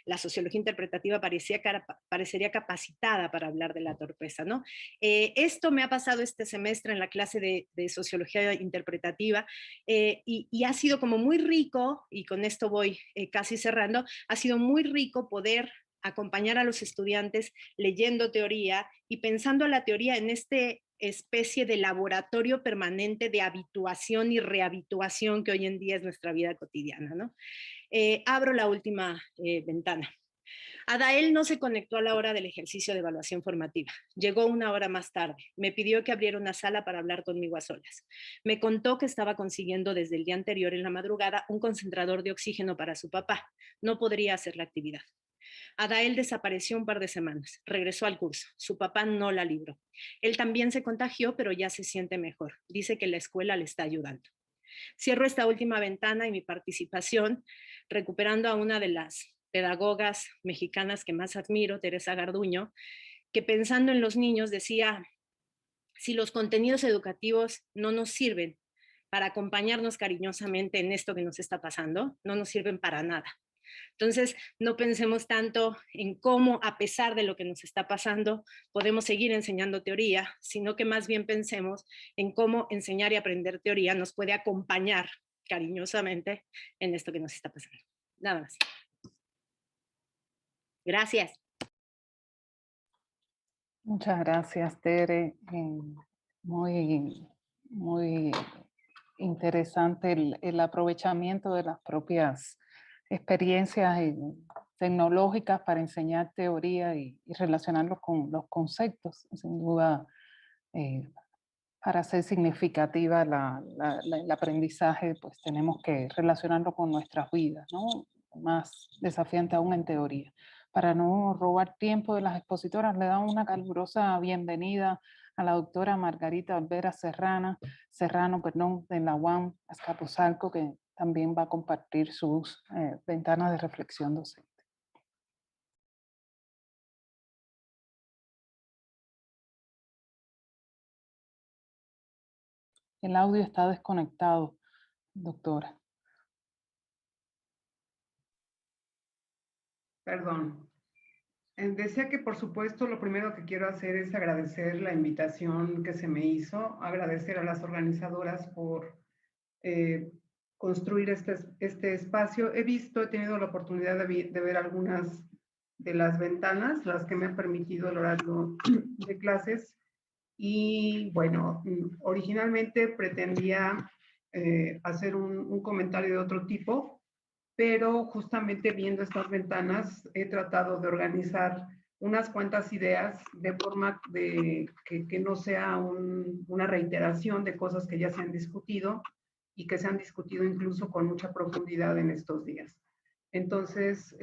la sociología interpretativa parecería capacitada para hablar de la torpeza, ¿no? Esto me ha pasado este semestre en la clase de sociología interpretativa y ha sido como muy rico, y con esto voy casi cerrando, ha sido muy rico poder acompañar a los estudiantes leyendo teoría y pensando la teoría en este especie de laboratorio permanente de habituación y rehabituación que hoy en día es nuestra vida cotidiana, ¿no? Abro la última ventana. Adael no se conectó a la hora del ejercicio de evaluación formativa. Llegó una hora más tarde. Me pidió que abriera una sala para hablar conmigo a solas. Me contó que estaba consiguiendo desde el día anterior en la madrugada un concentrador de oxígeno para su papá. No podría hacer la actividad. Adael desapareció un par de semanas. Regresó al curso. Su papá no la libró. Él también se contagió, pero ya se siente mejor. Dice que la escuela le está ayudando. Cierro esta última ventana y mi participación recuperando a una de las pedagogas mexicanas que más admiro, Teresa Garduño, que pensando en los niños decía, si los contenidos educativos no nos sirven para acompañarnos cariñosamente en esto que nos está pasando, no nos sirven para nada. Entonces, no pensemos tanto en cómo, a pesar de lo que nos está pasando, podemos seguir enseñando teoría, sino que más bien pensemos en cómo enseñar y aprender teoría nos puede acompañar cariñosamente en esto que nos está pasando. Nada más. Gracias. Muchas gracias, Tere. Muy interesante el aprovechamiento de las propias experiencias tecnológicas para enseñar teoría y relacionarlos con los conceptos. Sin duda, para ser significativa el aprendizaje, pues tenemos que relacionarlo con nuestras vidas, ¿no? Más desafiante aún en teoría. Para no robar tiempo de las expositoras, le damos una calurosa bienvenida a la doctora Margarita Olvera Serrano, de la UAM Azcapotzalco, que también va a compartir sus ventanas de reflexión docente. El audio está desconectado, doctora. Perdón. Decía que, por supuesto, lo primero que quiero hacer es agradecer la invitación que se me hizo, agradecer a las organizadoras por construir este espacio. He tenido la oportunidad de ver algunas de las ventanas, las que me han permitido el horario de clases. Y bueno, originalmente pretendía hacer un comentario de otro tipo, pero justamente viendo estas ventanas he tratado de organizar unas cuantas ideas de forma de que no sea una reiteración de cosas que ya se han discutido y que se han discutido incluso con mucha profundidad en estos días. Entonces,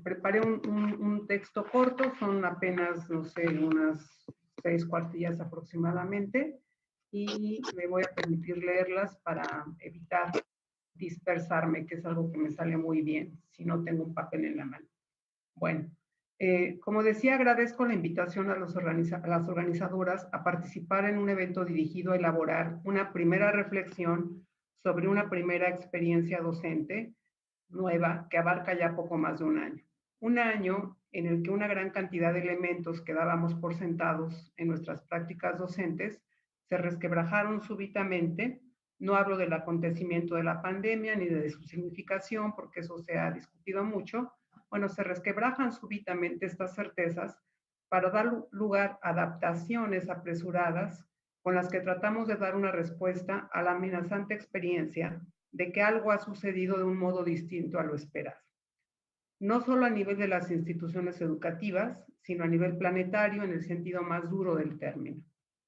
preparé un texto corto, son apenas, no sé, unas 6 cuartillas aproximadamente, y me voy a permitir leerlas para evitar dispersarme, que es algo que me sale muy bien si no tengo un papel en la mano. Bueno, como decía, agradezco la invitación a las organizadoras a participar en un evento dirigido a elaborar una primera reflexión sobre una primera experiencia docente nueva que abarca ya poco más de un año. Un año en el que una gran cantidad de elementos que dábamos por sentados en nuestras prácticas docentes se resquebrajaron súbitamente. No hablo del acontecimiento de la pandemia ni de su significación, porque eso se ha discutido mucho. Bueno, se resquebrajan súbitamente estas certezas para dar lugar a adaptaciones apresuradas con las que tratamos de dar una respuesta a la amenazante experiencia de que algo ha sucedido de un modo distinto a lo esperado. No solo a nivel de las instituciones educativas, sino a nivel planetario en el sentido más duro del término.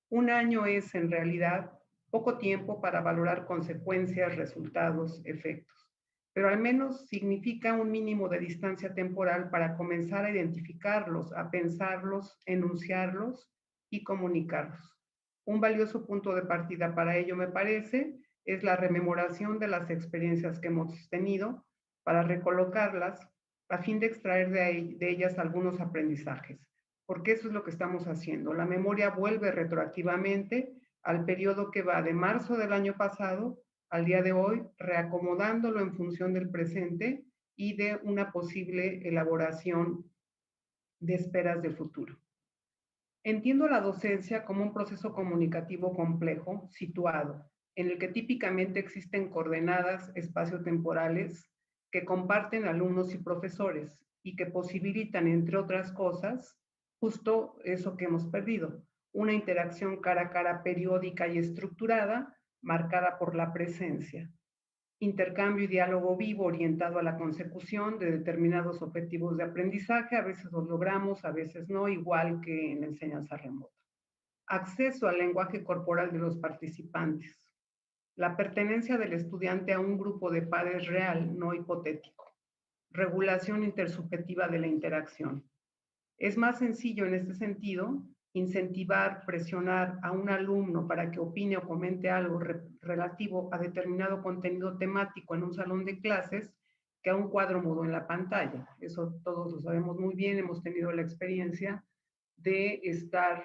Un año es, en realidad, poco tiempo para valorar consecuencias, resultados, efectos, pero al menos significa un mínimo de distancia temporal para comenzar a identificarlos, a pensarlos, enunciarlos y comunicarlos. Un valioso punto de partida para ello, me parece, es la rememoración de las experiencias que hemos tenido para recolocarlas a fin de extraer de ellas algunos aprendizajes, porque eso es lo que estamos haciendo. La memoria vuelve retroactivamente al periodo que va de marzo del año pasado al día de hoy, reacomodándolo en función del presente y de una posible elaboración de esperas del futuro. Entiendo la docencia como un proceso comunicativo complejo, situado, en el que típicamente existen coordenadas espaciotemporales que comparten alumnos y profesores y que posibilitan, entre otras cosas, justo eso que hemos perdido, una interacción cara a cara periódica y estructurada, marcada por la presencia. Intercambio y diálogo vivo orientado a la consecución de determinados objetivos de aprendizaje, a veces los logramos, a veces no, igual que en la enseñanza remota. Acceso al lenguaje corporal de los participantes. La pertenencia del estudiante a un grupo de pares real, no hipotético. Regulación intersubjetiva de la interacción. Es más sencillo en este sentido incentivar, presionar a un alumno para que opine o comente algo relativo a determinado contenido temático en un salón de clases que a un cuadro mudo en la pantalla. Eso todos lo sabemos muy bien, hemos tenido la experiencia de estar,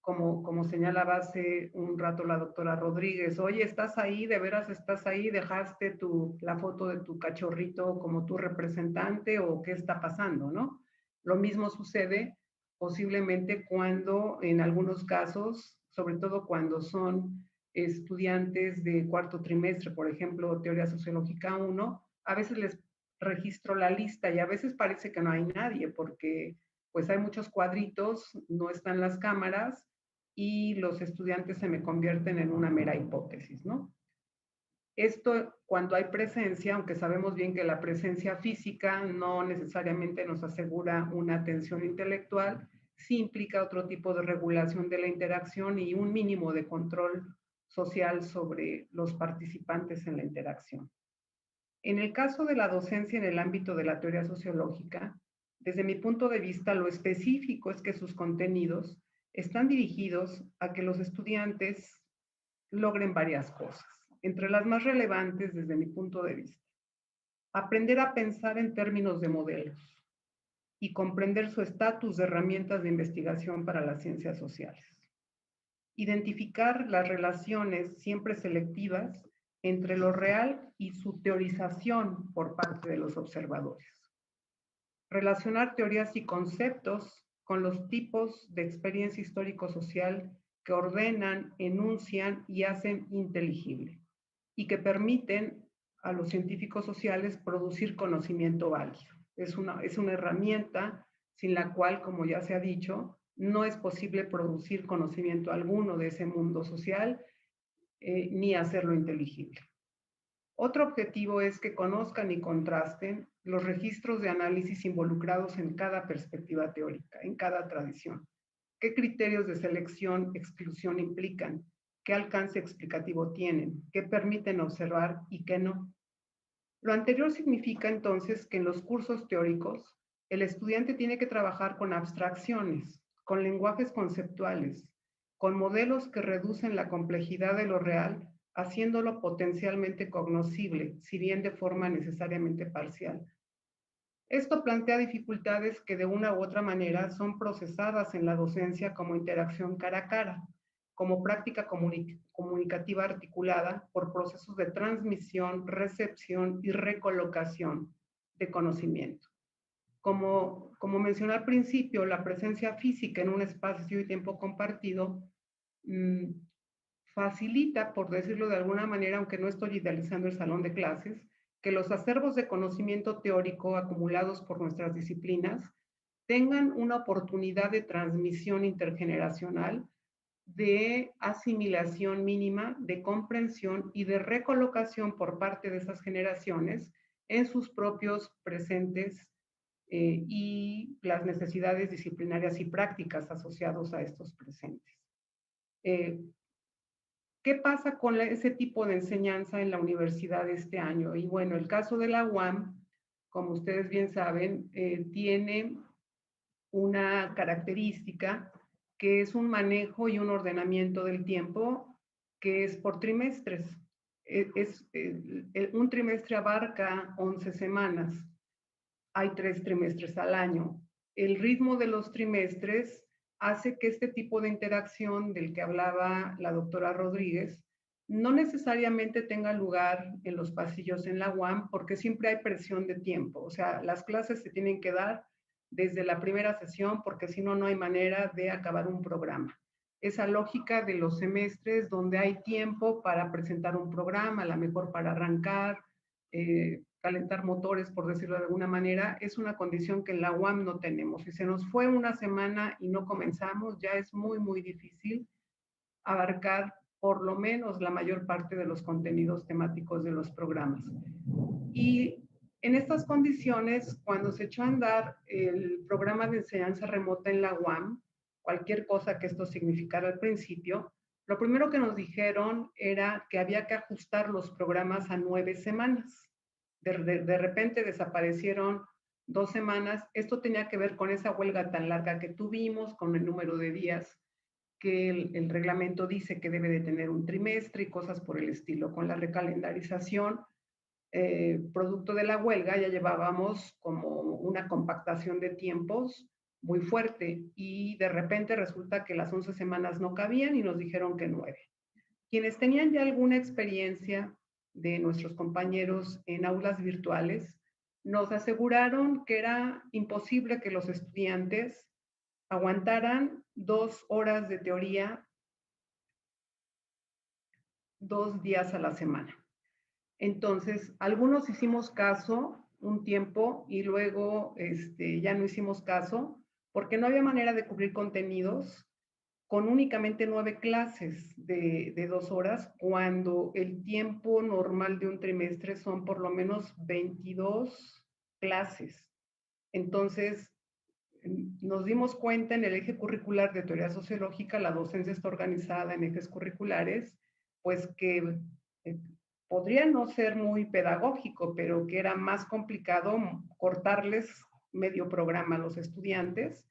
como señalaba hace un rato la doctora Rodríguez, oye, ¿estás ahí? ¿De veras estás ahí? ¿Dejaste la foto de tu cachorrito como tu representante o qué está pasando, no? Lo mismo sucede posiblemente cuando en algunos casos, sobre todo cuando son estudiantes de cuarto trimestre, por ejemplo, teoría sociológica 1, a veces les registro la lista y a veces parece que no hay nadie porque pues hay muchos cuadritos, no están las cámaras y los estudiantes se me convierten en una mera hipótesis, ¿no? Esto cuando hay presencia, aunque sabemos bien que la presencia física no necesariamente nos asegura una atención intelectual, sí implica otro tipo de regulación de la interacción y un mínimo de control social sobre los participantes en la interacción. En el caso de la docencia en el ámbito de la teoría sociológica, desde mi punto de vista, lo específico es que sus contenidos están dirigidos a que los estudiantes logren varias cosas. Entre las más relevantes desde mi punto de vista, aprender a pensar en términos de modelos y comprender su estatus de herramientas de investigación para las ciencias sociales. Identificar las relaciones siempre selectivas entre lo real y su teorización por parte de los observadores. Relacionar teorías y conceptos con los tipos de experiencia histórico-social que ordenan, enuncian y hacen inteligible, y que permiten a los científicos sociales producir conocimiento válido. Es una herramienta sin la cual, como ya se ha dicho, no es posible producir conocimiento alguno de ese mundo social ni hacerlo inteligible. Otro objetivo es que conozcan y contrasten los registros de análisis involucrados en cada perspectiva teórica, en cada tradición. ¿Qué criterios de selección, exclusión implican? ¿Qué alcance explicativo tienen? ¿Qué permiten observar y qué no? Lo anterior significa entonces que en los cursos teóricos, el estudiante tiene que trabajar con abstracciones, con lenguajes conceptuales, con modelos que reducen la complejidad de lo real, haciéndolo potencialmente cognoscible, si bien de forma necesariamente parcial. Esto plantea dificultades que de una u otra manera son procesadas en la docencia como interacción cara a cara, como práctica comunicativa articulada por procesos de transmisión, recepción y recolocación de conocimiento. Como mencioné al principio, la presencia física en un espacio y tiempo compartido facilita, por decirlo de alguna manera, aunque no estoy idealizando el salón de clases, que los acervos de conocimiento teórico acumulados por nuestras disciplinas tengan una oportunidad de transmisión intergeneracional, de asimilación mínima, de comprensión y de recolocación por parte de esas generaciones en sus propios presentes y las necesidades disciplinarias y prácticas asociados a estos presentes. ¿Qué pasa con ese tipo de enseñanza en la universidad este año? Y bueno, el caso de la UAM, como ustedes bien saben, tiene una característica que es un manejo y un ordenamiento del tiempo que es por trimestres. Un trimestre abarca 11 semanas. Hay 3 trimestres al año. El ritmo de los trimestres hace que este tipo de interacción del que hablaba la doctora Rodríguez no necesariamente tenga lugar en los pasillos en la UAM porque siempre hay presión de tiempo. O sea, las clases se tienen que dar desde la primera sesión porque si no, no hay manera de acabar un programa. Esa lógica de los semestres donde hay tiempo para presentar un programa, a lo mejor para arrancar, calentar motores, por decirlo de alguna manera, es una condición que en la UAM no tenemos. Si se nos fue una semana y no comenzamos, ya es muy, muy difícil abarcar por lo menos la mayor parte de los contenidos temáticos de los programas. Y en estas condiciones, cuando se echó a andar el programa de enseñanza remota en la UAM, cualquier cosa que esto significara al principio, lo primero que nos dijeron era que había que ajustar los programas a 9 semanas. De repente desaparecieron 2 semanas. Esto tenía que ver con esa huelga tan larga que tuvimos, con el número de días que el reglamento dice que debe de tener un trimestre y cosas por el estilo. Con la recalendarización, producto de la huelga, ya llevábamos como una compactación de tiempos muy fuerte y de repente resulta que las 11 semanas no cabían y nos dijeron que 9. Quienes tenían ya alguna experiencia de nuestros compañeros en aulas virtuales, nos aseguraron que era imposible que los estudiantes aguantaran 2 horas de teoría 2 días a la semana. Entonces, algunos hicimos caso un tiempo y luego ya no hicimos caso porque no había manera de cubrir contenidos con únicamente 9 clases de 2 horas, cuando el tiempo normal de un trimestre son por lo menos 22 clases. Entonces, nos dimos cuenta en el eje curricular de teoría sociológica, la docencia está organizada en ejes curriculares, pues que podría no ser muy pedagógico, pero que era más complicado cortarles medio programa a los estudiantes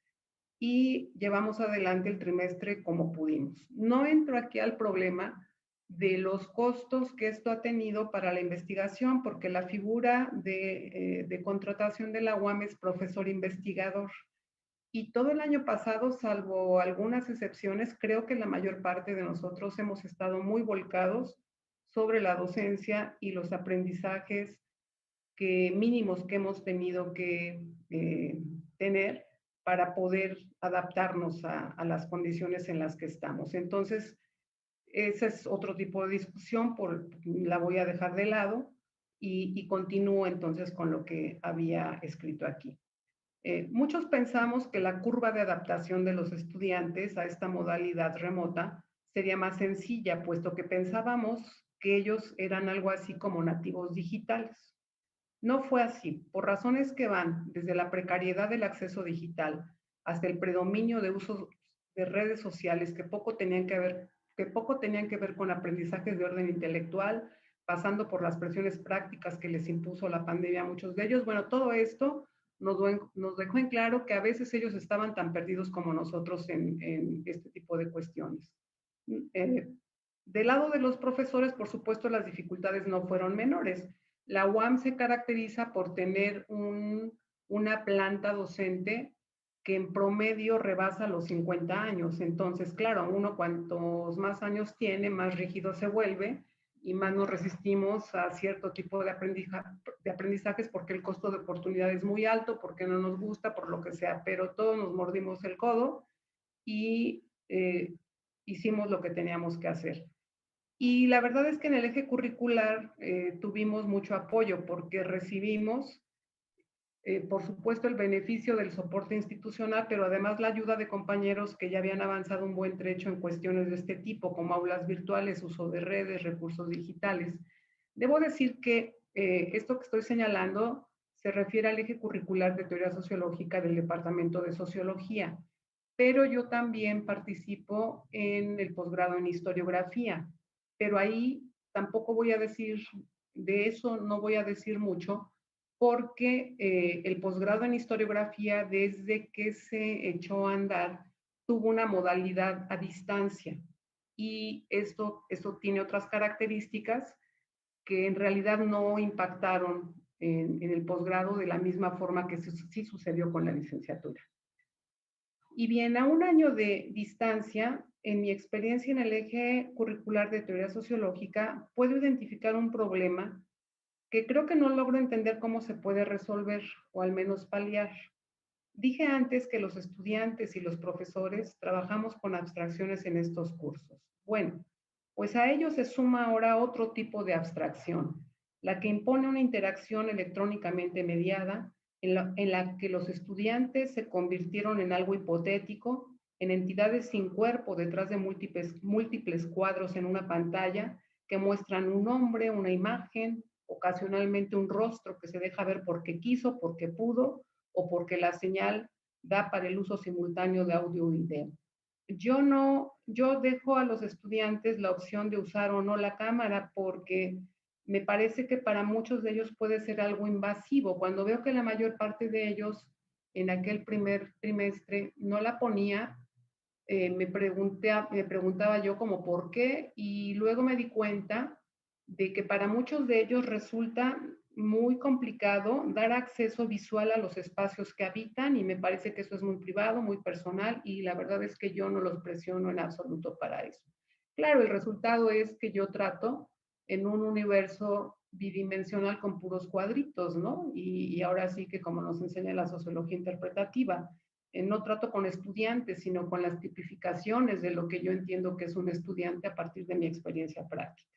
y llevamos adelante el trimestre como pudimos. No entro aquí al problema de los costos que esto ha tenido para la investigación, porque la figura de contratación de la UAM es profesor investigador. Y todo el año pasado, salvo algunas excepciones, creo que la mayor parte de nosotros hemos estado muy volcados sobre la docencia y los aprendizajes mínimos que hemos tenido que tener para poder adaptarnos a las condiciones en las que estamos. Entonces, ese es otro tipo de discusión, la voy a dejar de lado. y continúo entonces con lo que había escrito aquí. Muchos pensamos que la curva de adaptación de los estudiantes a esta modalidad remota sería más sencilla, puesto que pensábamos que ellos eran algo así como nativos digitales. No fue así, por razones que van desde la precariedad del acceso digital hasta el predominio de usos de redes sociales que poco tenían que ver con aprendizajes de orden intelectual, pasando por las presiones prácticas que les impuso la pandemia a muchos de ellos. Bueno, todo esto nos dejó en claro que a veces ellos estaban tan perdidos como nosotros en este tipo de cuestiones. Del lado de los profesores, por supuesto, las dificultades no fueron menores. La UAM se caracteriza por tener una planta docente que en promedio rebasa los 50 años. Entonces, claro, uno cuantos más años tiene, más rígido se vuelve y más nos resistimos a cierto tipo de aprendizajes porque el costo de oportunidad es muy alto, porque no nos gusta, por lo que sea, pero todos nos mordimos el codo y hicimos lo que teníamos que hacer. Y la verdad es que en el eje curricular tuvimos mucho apoyo porque recibimos, por supuesto, el beneficio del soporte institucional, pero además la ayuda de compañeros que ya habían avanzado un buen trecho en cuestiones de este tipo, como aulas virtuales, uso de redes, recursos digitales. Debo decir que esto que estoy señalando se refiere al eje curricular de teoría sociológica del Departamento de Sociología, pero yo también participo en el posgrado en historiografía, pero ahí tampoco voy a decir, de eso no voy a decir mucho, porque el posgrado en historiografía, desde que se echó a andar, tuvo una modalidad a distancia. Y esto tiene otras características que en realidad no impactaron en el posgrado de la misma forma que sí sucedió con la licenciatura. Y bien, a un año de distancia, en mi experiencia en el eje curricular de teoría sociológica, puedo identificar un problema que creo que no logro entender cómo se puede resolver o al menos paliar. Dije antes que los estudiantes y los profesores trabajamos con abstracciones en estos cursos. Bueno, pues a ello se suma ahora otro tipo de abstracción, la que impone una interacción electrónicamente mediada en la que los estudiantes se convirtieron en algo hipotético, en entidades sin cuerpo detrás de múltiples cuadros en una pantalla que muestran un nombre, una imagen, ocasionalmente un rostro que se deja ver porque quiso, porque pudo o porque la señal da para el uso simultáneo de audio y video. Yo dejo a los estudiantes la opción de usar o no la cámara porque me parece que para muchos de ellos puede ser algo invasivo. Cuando veo que la mayor parte de ellos en aquel primer trimestre no la ponía, me preguntaba yo como por qué, y luego me di cuenta de que para muchos de ellos resulta muy complicado dar acceso visual a los espacios que habitan, y me parece que eso es muy privado, muy personal, y la verdad es que yo no los presiono en absoluto para eso. Claro, el resultado es que yo trato en un universo bidimensional con puros cuadritos, ¿no? Y ahora sí que, como nos enseña la sociología interpretativa, no trato con estudiantes, sino con las tipificaciones de lo que yo entiendo que es un estudiante a partir de mi experiencia práctica.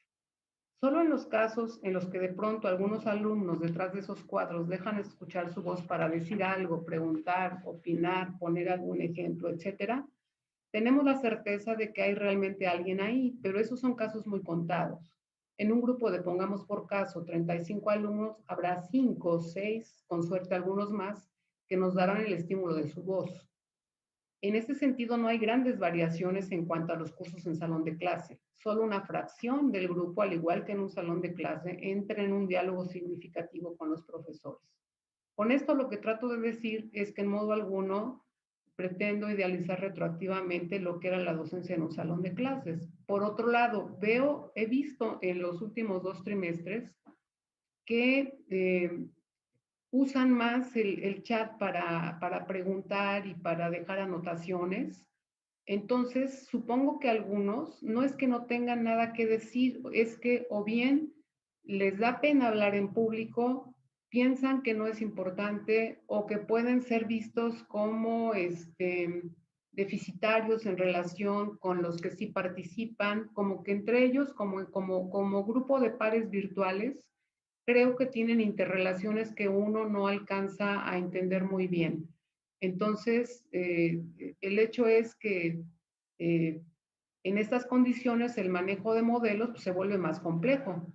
Solo en los casos en los que de pronto algunos alumnos detrás de esos cuadros dejan escuchar su voz para decir algo, preguntar, opinar, poner algún ejemplo, etcétera, tenemos la certeza de que hay realmente alguien ahí, pero esos son casos muy contados. En un grupo de, pongamos por caso, 35 alumnos, habrá 5 o 6, con suerte algunos más, que nos darán el estímulo de su voz. En este sentido, no hay grandes variaciones en cuanto a los cursos en salón de clase. Solo una fracción del grupo, al igual que en un salón de clase, entra en un diálogo significativo con los profesores. Con esto lo que trato de decir es que en modo alguno pretendo idealizar retroactivamente lo que era la docencia en un salón de clases. Por otro lado, he visto en los últimos 2 trimestres que usan más el chat para preguntar y para dejar anotaciones. Entonces, supongo que algunos no es que no tengan nada que decir, es que o bien les da pena hablar en público, piensan que no es importante o que pueden ser vistos como deficitarios en relación con los que sí participan, como que entre ellos, como grupo de pares virtuales, creo que tienen interrelaciones que uno no alcanza a entender muy bien. Entonces, el hecho es que en estas condiciones el manejo de modelos pues, se vuelve más complejo.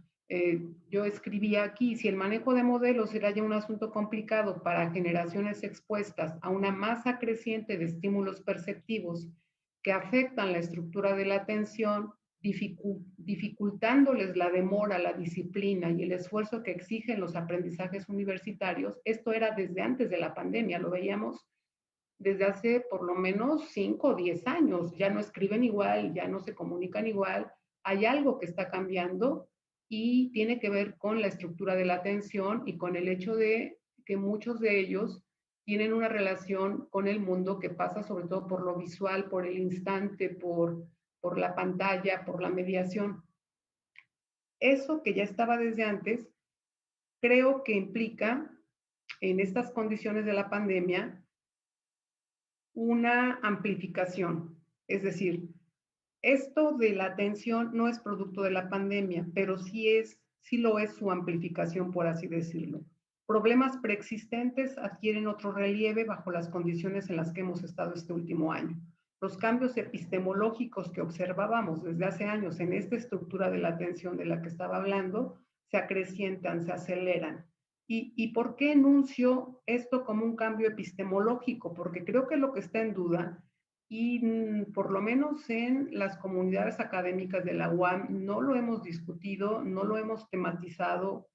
Yo escribía aquí, si el manejo de modelos era ya un asunto complicado para generaciones expuestas a una masa creciente de estímulos perceptivos que afectan la estructura de la atención, dificultándoles la demora, la disciplina y el esfuerzo que exigen los aprendizajes universitarios, esto era desde antes de la pandemia, lo veíamos desde hace por lo menos 5 o 10 años. Ya no escriben igual, ya no se comunican igual, hay algo que está cambiando y tiene que ver con la estructura de la atención y con el hecho de que muchos de ellos tienen una relación con el mundo que pasa sobre todo por lo visual, por el instante, por la pantalla, por la mediación. Eso que ya estaba desde antes, creo que implica en estas condiciones de la pandemia una amplificación. Es decir, esto de la atención no es producto de la pandemia, pero sí lo es su amplificación, por así decirlo. Problemas preexistentes adquieren otro relieve bajo las condiciones en las que hemos estado este último año. Los cambios epistemológicos que observábamos desde hace años en esta estructura de la atención de la que estaba hablando se acrecientan, se aceleran. ¿Y por qué enuncio esto como un cambio epistemológico? Porque creo que lo que está en duda, y por lo menos en las comunidades académicas de la UAM no lo hemos discutido, no lo hemos tematizado,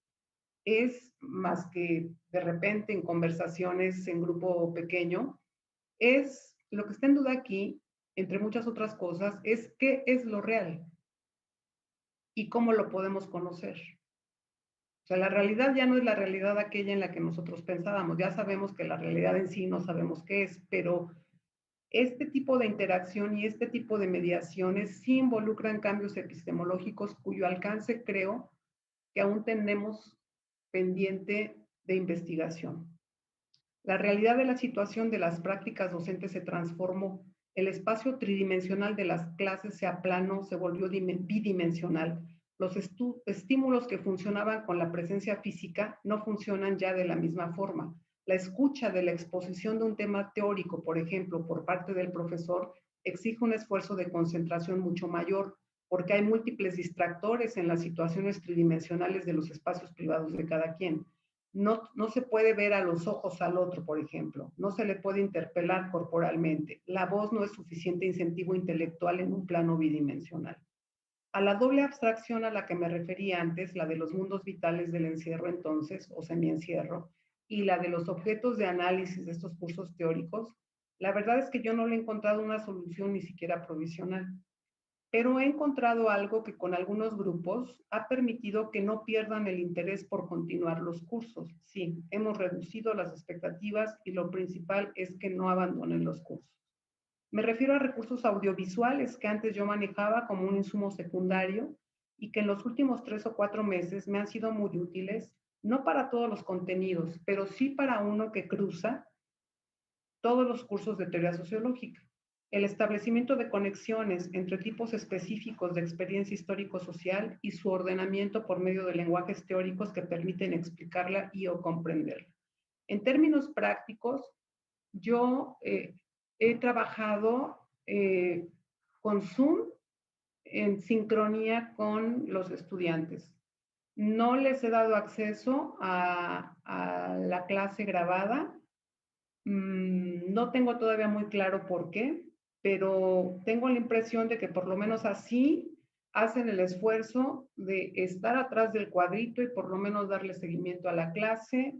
es más que de repente en conversaciones en grupo pequeño, es lo que está en duda aquí, entre muchas otras cosas, es qué es lo real y cómo lo podemos conocer. O sea, la realidad ya no es la realidad aquella en la que nosotros pensábamos. Ya sabemos que la realidad en sí no sabemos qué es, pero este tipo de interacción y este tipo de mediaciones sí involucran cambios epistemológicos cuyo alcance creo que aún tenemos pendiente de investigación. La realidad de la situación de las prácticas docentes se transformó. El espacio tridimensional de las clases se aplanó, se volvió bidimensional. Los estímulos que funcionaban con la presencia física no funcionan ya de la misma forma. La escucha de la exposición de un tema teórico, por ejemplo, por parte del profesor, exige un esfuerzo de concentración mucho mayor, porque hay múltiples distractores en las situaciones tridimensionales de los espacios privados de cada quien. No se puede ver a los ojos al otro, por ejemplo. No se le puede interpelar corporalmente. La voz no es suficiente incentivo intelectual en un plano bidimensional. A la doble abstracción a la que me refería antes, la de los mundos vitales del encierro entonces, o semiencierro, y la de los objetos de análisis de estos cursos teóricos, la verdad es que yo no le he encontrado una solución ni siquiera provisional. Pero he encontrado algo que con algunos grupos ha permitido que no pierdan el interés por continuar los cursos. Sí, hemos reducido las expectativas y lo principal es que no abandonen los cursos. Me refiero a recursos audiovisuales que antes yo manejaba como un insumo secundario y que en los últimos 3 o 4 meses me han sido muy útiles, no para todos los contenidos, pero sí para uno que cruza todos los cursos de teoría sociológica. El establecimiento de conexiones entre tipos específicos de experiencia histórico-social y su ordenamiento por medio de lenguajes teóricos que permiten explicarla y o comprenderla. En términos prácticos, yo he trabajado con Zoom en sincronía con los estudiantes. No les he dado acceso a la clase grabada. No tengo todavía muy claro por qué, pero tengo la impresión de que por lo menos así hacen el esfuerzo de estar atrás del cuadrito y por lo menos darle seguimiento a la clase.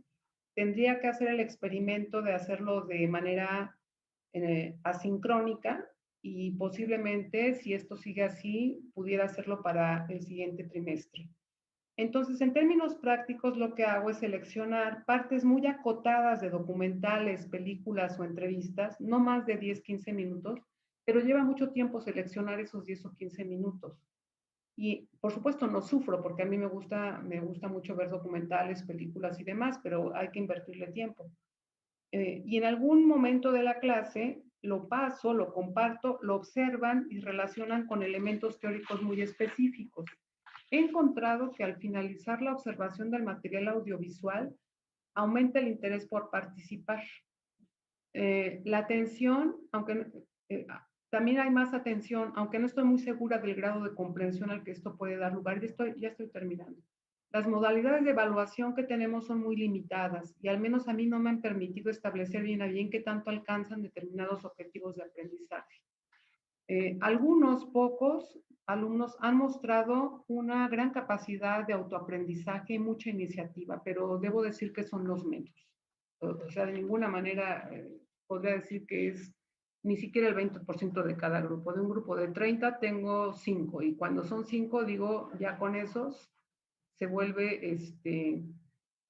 Tendría que hacer el experimento de hacerlo de manera asincrónica y posiblemente, si esto sigue así, pudiera hacerlo para el siguiente trimestre. Entonces, en términos prácticos, lo que hago es seleccionar partes muy acotadas de documentales, películas o entrevistas, no más de 10, 15 minutos, pero lleva mucho tiempo seleccionar esos 10 o 15 minutos. Y, por supuesto, no sufro porque a mí me gusta mucho ver documentales, películas y demás, pero hay que invertirle tiempo. Y en algún momento de la clase lo paso, lo comparto, lo observan y relacionan con elementos teóricos muy específicos. he encontrado que al finalizar la observación del material audiovisual, aumenta el interés por participar. La atención, aunque también hay más atención, aunque no estoy muy segura del grado de comprensión al que esto puede dar lugar. Ya estoy terminando. Las modalidades de evaluación que tenemos son muy limitadas y al menos a mí no me han permitido establecer bien a bien qué tanto alcanzan determinados objetivos de aprendizaje. Algunos pocos alumnos han mostrado una gran capacidad de autoaprendizaje y mucha iniciativa, pero debo decir que son los menos. O sea, de ninguna manera podría decir que es ni siquiera el 20% de cada grupo. De un grupo de 30 tengo 5 y cuando son 5 digo, ya con esos se vuelve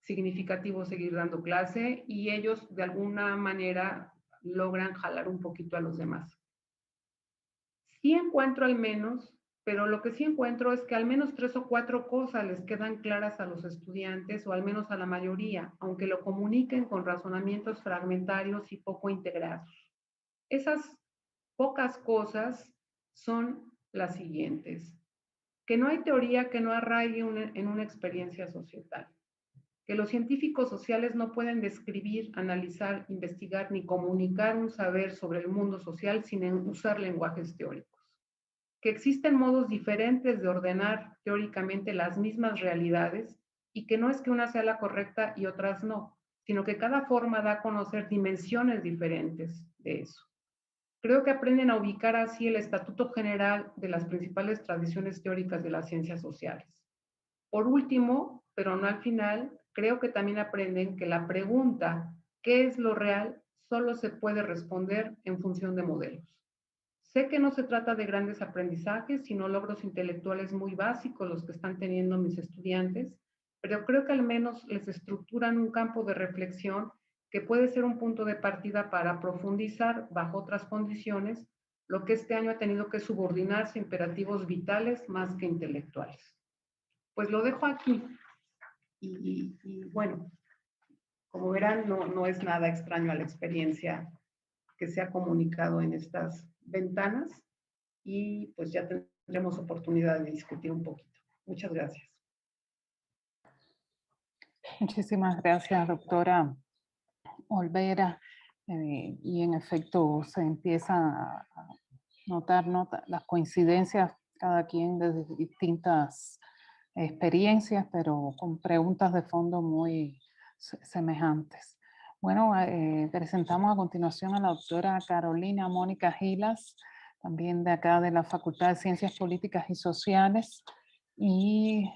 significativo seguir dando clase y ellos de alguna manera logran jalar un poquito a los demás. Sí encuentro al menos, pero lo que sí encuentro es que al menos 3 o 4 cosas les quedan claras a los estudiantes o al menos a la mayoría, aunque lo comuniquen con razonamientos fragmentarios y poco integrados. Esas pocas cosas son las siguientes: que no hay teoría que no arraigue en una experiencia societal, que los científicos sociales no pueden describir, analizar, investigar ni comunicar un saber sobre el mundo social sin usar lenguajes teóricos, que existen modos diferentes de ordenar teóricamente las mismas realidades y que no es que una sea la correcta y otras no, sino que cada forma da a conocer dimensiones diferentes de eso. Creo que aprenden a ubicar así el estatuto general de las principales tradiciones teóricas de las ciencias sociales. Por último, pero no al final, creo que también aprenden que la pregunta ¿qué es lo real? Solo se puede responder en función de modelos. Sé que no se trata de grandes aprendizajes, sino logros intelectuales muy básicos los que están teniendo mis estudiantes, pero creo que al menos les estructuran un campo de reflexión que puede ser un punto de partida para profundizar bajo otras condiciones lo que este año ha tenido que subordinarse a imperativos vitales más que intelectuales. Pues lo dejo aquí y bueno, como verán, no es nada extraño a la experiencia que se ha comunicado en estas ventanas y pues ya tendremos oportunidad de discutir un poquito. Muchas gracias. Muchísimas gracias, doctora Olvera. Y en efecto se empieza a notar las coincidencias, cada quien desde distintas experiencias, pero con preguntas de fondo muy semejantes. Bueno, presentamos a continuación a la doctora Carolina Mónica Gilas, también de acá de la Facultad de Ciencias Políticas y Sociales, y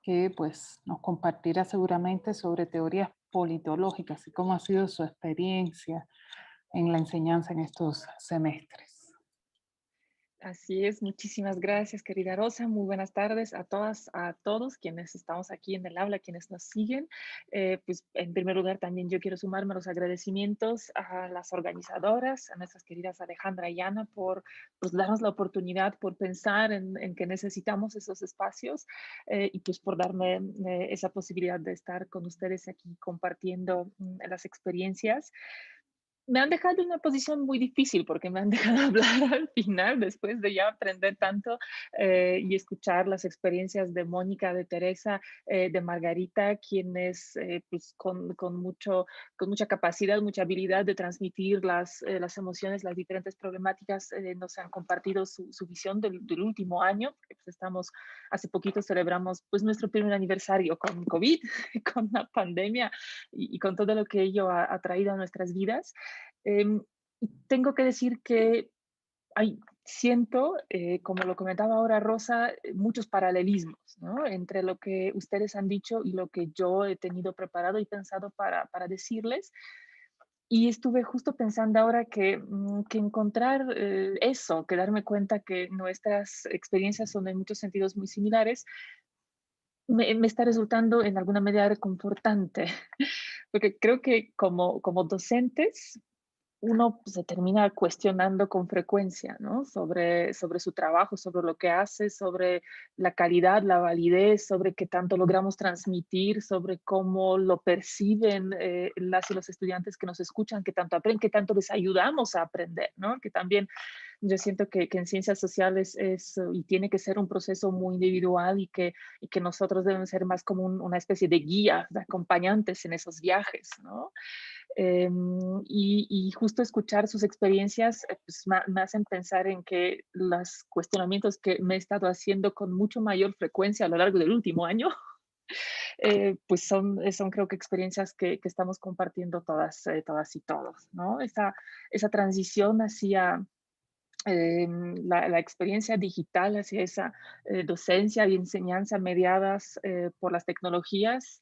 que pues nos compartirá seguramente sobre teorías politológicas y cómo ha sido su experiencia en la enseñanza en estos semestres. Así es, muchísimas gracias, querida Rosa. Muy buenas tardes a todas, a todos quienes estamos aquí en el aula, quienes nos siguen. Pues en primer lugar también yo quiero sumarme a los agradecimientos a las organizadoras, a nuestras queridas Alejandra y Ana por pues, darnos la oportunidad, por pensar en que necesitamos esos espacios y pues por darme esa posibilidad de estar con ustedes aquí compartiendo las experiencias. Me han dejado en una posición muy difícil porque me han dejado hablar al final, después de ya aprender tanto y escuchar las experiencias de Mónica, de Teresa, de Margarita, quienes pues con mucha capacidad, mucha habilidad de transmitir las emociones, las diferentes problemáticas, nos han compartido su visión del último año. Pues hace poquito celebramos pues nuestro primer aniversario con COVID, con la pandemia y con todo lo que ello ha traído a nuestras vidas. Tengo que decir que siento, como lo comentaba ahora Rosa, muchos paralelismos, ¿no? Entre lo que ustedes han dicho y lo que yo he tenido preparado y pensado para decirles. Y estuve justo pensando ahora que encontrar eso, que darme cuenta que nuestras experiencias son en muchos sentidos muy similares, me está resultando en alguna medida reconfortante, porque creo que como docentes uno se termina cuestionando con frecuencia, ¿no? Sobre su trabajo, sobre lo que hace, sobre la calidad, la validez, sobre qué tanto logramos transmitir, sobre cómo lo perciben las y los estudiantes que nos escuchan, qué tanto aprenden, qué tanto les ayudamos a aprender, ¿no? Que también Yo siento que en ciencias sociales es y tiene que ser un proceso muy individual y que nosotros debemos ser más como una especie de guía, de acompañantes en esos viajes, ¿no? Y justo escuchar sus experiencias pues, me hacen pensar en que los cuestionamientos que me he estado haciendo con mucho mayor frecuencia a lo largo del último año, pues son creo que experiencias que estamos compartiendo todas y todos, ¿no? Esa transición hacia la experiencia digital, hacia esa docencia y enseñanza mediadas por las tecnologías.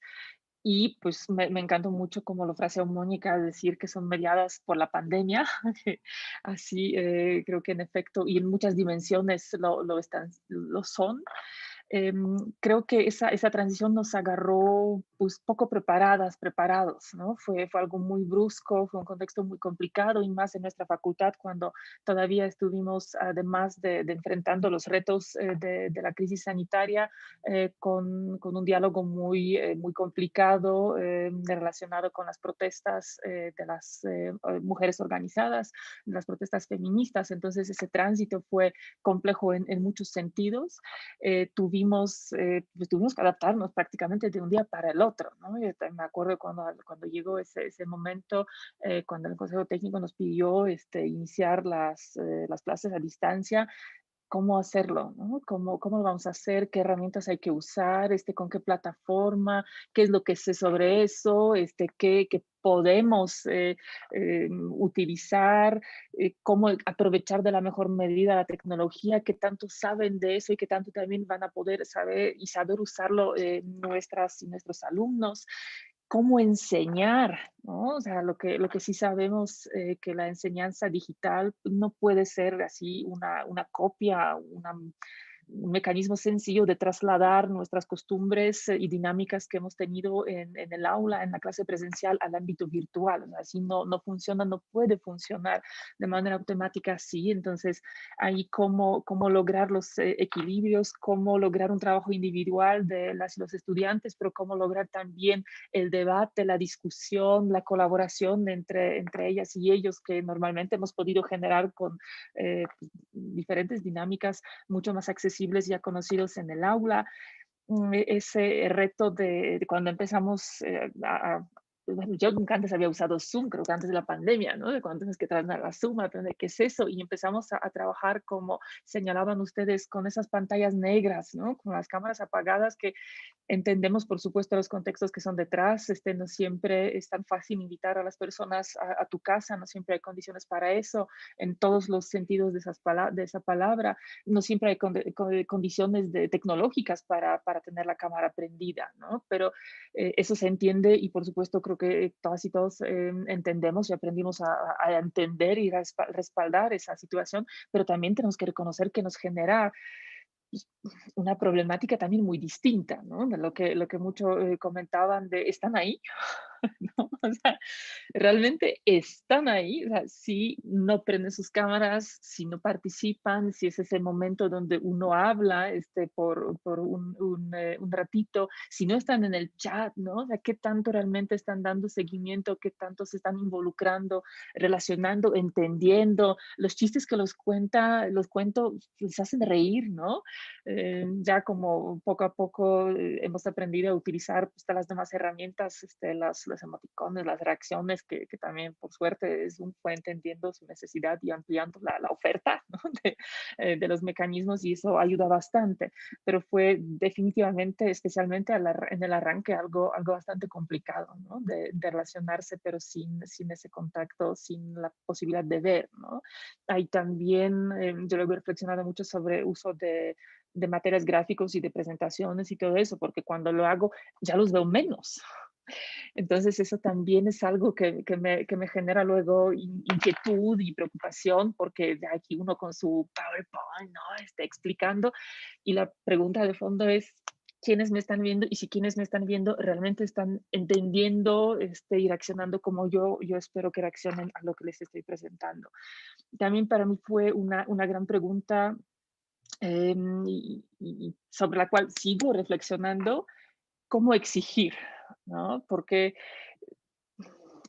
Y pues me encantó mucho como lo fraseó Mónica, decir que son mediadas por la pandemia. Que así creo que en efecto y en muchas dimensiones lo son. Creo que esa transición nos agarró pues poco preparados, ¿no? Fue algo muy brusco, fue un contexto muy complicado y más en nuestra facultad cuando todavía estuvimos, además de enfrentando los retos de la crisis sanitaria, con un diálogo muy complicado relacionado con las protestas de las mujeres organizadas, las protestas feministas. Entonces ese tránsito fue complejo en muchos sentidos. Pues tuvimos que adaptarnos prácticamente de un día para el otro, ¿no? Yo me acuerdo cuando llegó ese momento, cuando el Consejo Técnico nos pidió iniciar las clases a distancia, cómo hacerlo, ¿no? ¿Cómo lo vamos a hacer? ¿Qué herramientas hay que usar? ¿Con qué plataforma? ¿Qué es lo que sé sobre eso? ¿Qué podemos utilizar? ¿Cómo aprovechar de la mejor medida la tecnología? ¿Qué tanto saben de eso y qué tanto también van a poder saber usarlo nuestras y nuestros alumnos? ¿Cómo enseñar? ¿No? O sea, lo que sí sabemos que la enseñanza digital no puede ser así una copia, un mecanismo sencillo de trasladar nuestras costumbres y dinámicas que hemos tenido en el aula, en la clase presencial, al ámbito virtual. O sea, así no funciona, no puede funcionar de manera automática así. Entonces, ahí cómo lograr los equilibrios, cómo lograr un trabajo individual de las y los estudiantes, pero cómo lograr también el debate, la discusión, la colaboración entre ellas y ellos que normalmente hemos podido generar con diferentes dinámicas mucho más accesibles ya conocidos en el aula. Ese reto de cuando empezamos bueno, yo nunca antes había usado Zoom, creo que antes de la pandemia, ¿no? De cuando tienes que traer a Zoom, aprender qué es eso, y empezamos a trabajar, como señalaban ustedes, con esas pantallas negras, ¿no? Con las cámaras apagadas que entendemos, por supuesto, los contextos que son detrás. No siempre es tan fácil invitar a las personas a tu casa, no siempre hay condiciones para eso, en todos los sentidos de esa palabra. No siempre hay condiciones tecnológicas para tener la cámara prendida, ¿no? Pero eso se entiende y, por supuesto, creo que todas y todos entendemos y aprendimos a entender y respaldar esa situación, pero también tenemos que reconocer que nos genera una problemática también muy distinta, ¿no? De lo que mucho comentaban de, ¿están ahí? ¿No? O sea, realmente están ahí, o sea, si no prenden sus cámaras, si no participan, si es ese momento donde uno habla por un ratito, si no están en el chat, ¿no? O sea, qué tanto realmente están dando seguimiento, qué tanto se están involucrando, relacionando, entendiendo. Los chistes que los cuento, les hacen reír, ¿no? Ya como poco a poco hemos aprendido a utilizar pues, todas las demás herramientas, los emoticones, las reacciones, que también por suerte Zoom fue entendiendo su necesidad y ampliando la oferta, ¿no? De los mecanismos, y eso ayuda bastante, pero fue definitivamente, especialmente en el arranque, algo bastante complicado, ¿no? De relacionarse, pero sin ese contacto, sin la posibilidad de ver, ¿no? Ahí también yo luego he reflexionado mucho sobre uso de materiales gráficos y de presentaciones y todo eso, porque cuando lo hago ya los veo menos. Entonces eso también es algo que me genera luego inquietud y preocupación, porque de aquí uno con su PowerPoint, ¿no? Está explicando, y la pregunta de fondo es, ¿quiénes me están viendo? Y si quienes me están viendo realmente están entendiendo y reaccionando como yo espero que reaccionen a lo que les estoy presentando. También para mí fue una gran pregunta y sobre la cual sigo reflexionando, cómo exigir, ¿no? Porque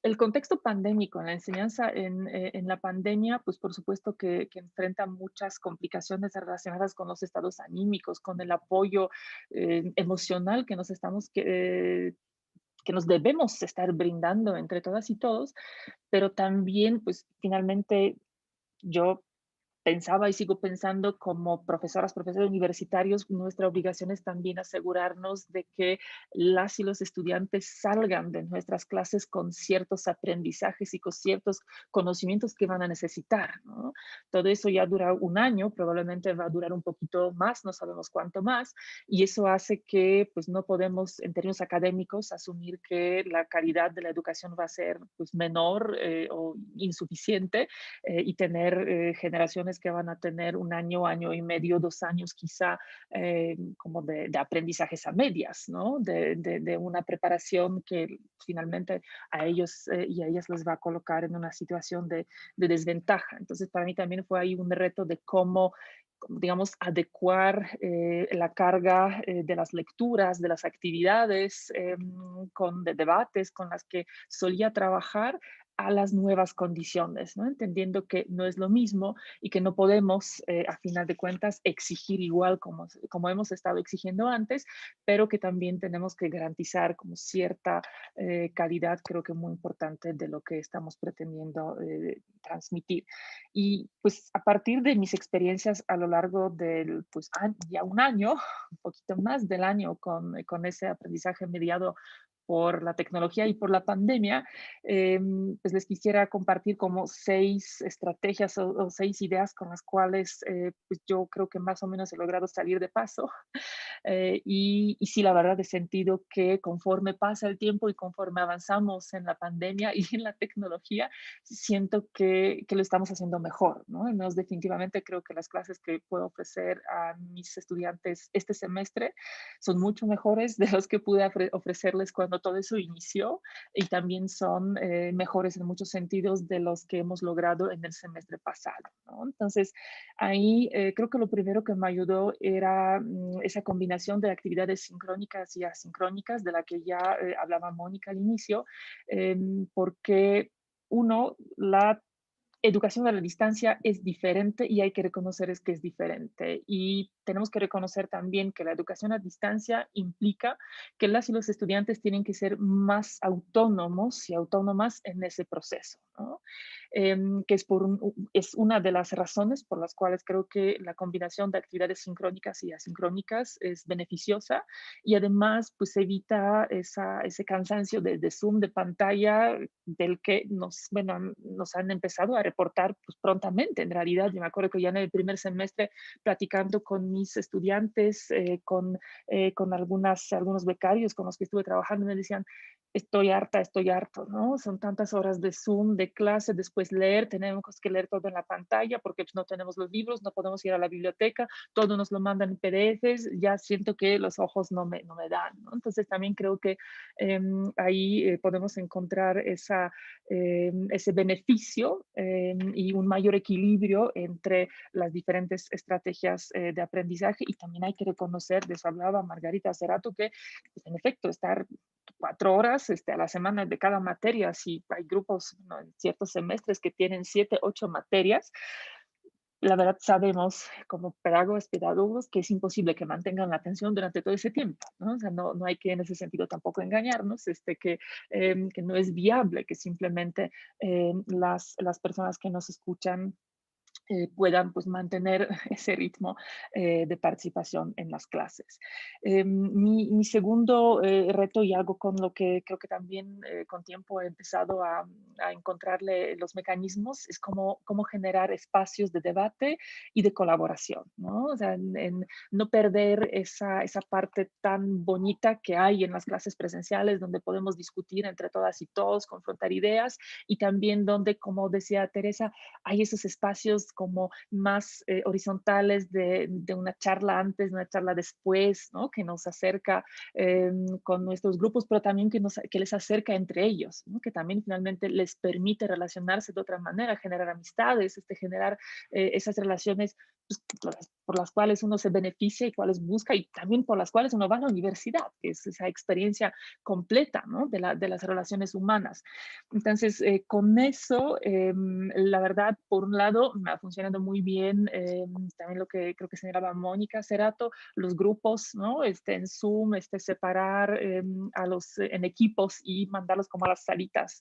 El contexto pandémico en la enseñanza en la pandemia, pues por supuesto que enfrenta muchas complicaciones relacionadas con los estados anímicos, con el apoyo emocional que que nos debemos estar brindando entre todas y todos, pero también, pues finalmente yo pensaba y sigo pensando como profesoras, profesores universitarios, nuestra obligación es también asegurarnos de que las y los estudiantes salgan de nuestras clases con ciertos aprendizajes y con ciertos conocimientos que van a necesitar, ¿no? Todo eso ya dura un año, probablemente va a durar un poquito más, no sabemos cuánto más, y eso hace que pues no podemos en términos académicos asumir que la calidad de la educación va a ser pues menor o insuficiente y tener generaciones que van a tener un año, año y medio, 2 años quizá, como de aprendizajes a medias, ¿no? De una preparación que finalmente a ellos y a ellas les va a colocar en una situación de desventaja. Entonces, para mí también fue ahí un reto de cómo digamos, adecuar la carga de las lecturas, de las actividades, de debates con las que solía trabajar a las nuevas condiciones, ¿no? Entendiendo que no es lo mismo y que no podemos, a final de cuentas, exigir igual como hemos estado exigiendo antes, pero que también tenemos que garantizar como cierta calidad, creo que muy importante de lo que estamos pretendiendo transmitir. Y pues a partir de mis experiencias a lo largo del, pues ya un año, un poquito más del año con ese aprendizaje mediado por la tecnología y por la pandemia, pues les quisiera compartir como 6 estrategias o 6 ideas con las cuales pues yo creo que más o menos he logrado salir de paso. Y sí, la verdad he sentido que conforme pasa el tiempo y conforme avanzamos en la pandemia y en la tecnología, siento que lo estamos haciendo mejor, ¿no? Y más definitivamente creo que las clases que puedo ofrecer a mis estudiantes este semestre son mucho mejores de los que pude ofrecerles cuando todo eso inició y también son mejores en muchos sentidos de los que hemos logrado en el semestre pasado, ¿no? Entonces, ahí creo que lo primero que me ayudó era esa combinación de actividades sincrónicas y asincrónicas de la que ya hablaba Mónica al inicio, porque uno, la educación a la distancia es diferente y hay que reconocer es que es diferente. Y tenemos que reconocer también que la educación a distancia implica que las y los estudiantes tienen que ser más autónomos y autónomas en ese proceso, ¿no? Que es una de las razones por las cuales creo que la combinación de actividades sincrónicas y asincrónicas es beneficiosa y además pues evita ese cansancio de Zoom, de pantalla, del que nos han empezado a reportar pues, prontamente. En realidad, yo me acuerdo que ya en el primer semestre, platicando con mis estudiantes, con algunos becarios con los que estuve trabajando, me decían, estoy harto, ¿no? Son tantas horas de Zoom, de clase, después leer, tenemos que leer todo en la pantalla porque pues, no tenemos los libros, no podemos ir a la biblioteca, todo nos lo mandan en PDFs, ya siento que los ojos no me dan, ¿no? Entonces también creo que ahí podemos encontrar ese beneficio y un mayor equilibrio entre las diferentes estrategias de aprendizaje y también hay que reconocer, de eso hablaba Margarita hace rato, que pues, en efecto estar 4 horas a la semana de cada materia, si hay grupos ¿no? en ciertos semestres que tienen 7, 8 materias, la verdad sabemos como pedagogos que es imposible que mantengan la atención durante todo ese tiempo, ¿no? O sea, no hay que en ese sentido tampoco engañarnos, que no es viable que simplemente las personas que nos escuchan puedan pues mantener ese ritmo de participación en las clases. Mi segundo reto y algo con lo que creo que también con tiempo he empezado a encontrarle los mecanismos es cómo generar espacios de debate y de colaboración, ¿no? O sea, en no perder esa parte tan bonita que hay en las clases presenciales donde podemos discutir entre todas y todos, confrontar ideas y también donde, como decía Teresa, hay esos espacios como más horizontales de una charla antes, una charla después, ¿no? Que nos acerca con nuestros grupos, pero también que les acerca entre ellos, ¿no? Que también finalmente les permite relacionarse de otra manera, generar amistades, generar esas relaciones por las cuales uno se beneficia y cuáles busca, y también por las cuales uno va a la universidad, que es esa experiencia completa, ¿no? de las relaciones humanas. Entonces, con eso, la verdad, por un lado, me ha funcionado muy bien también lo que creo que señalaba Mónica Cerato, los grupos, ¿no? En Zoom, separar en equipos y mandarlos como a las salitas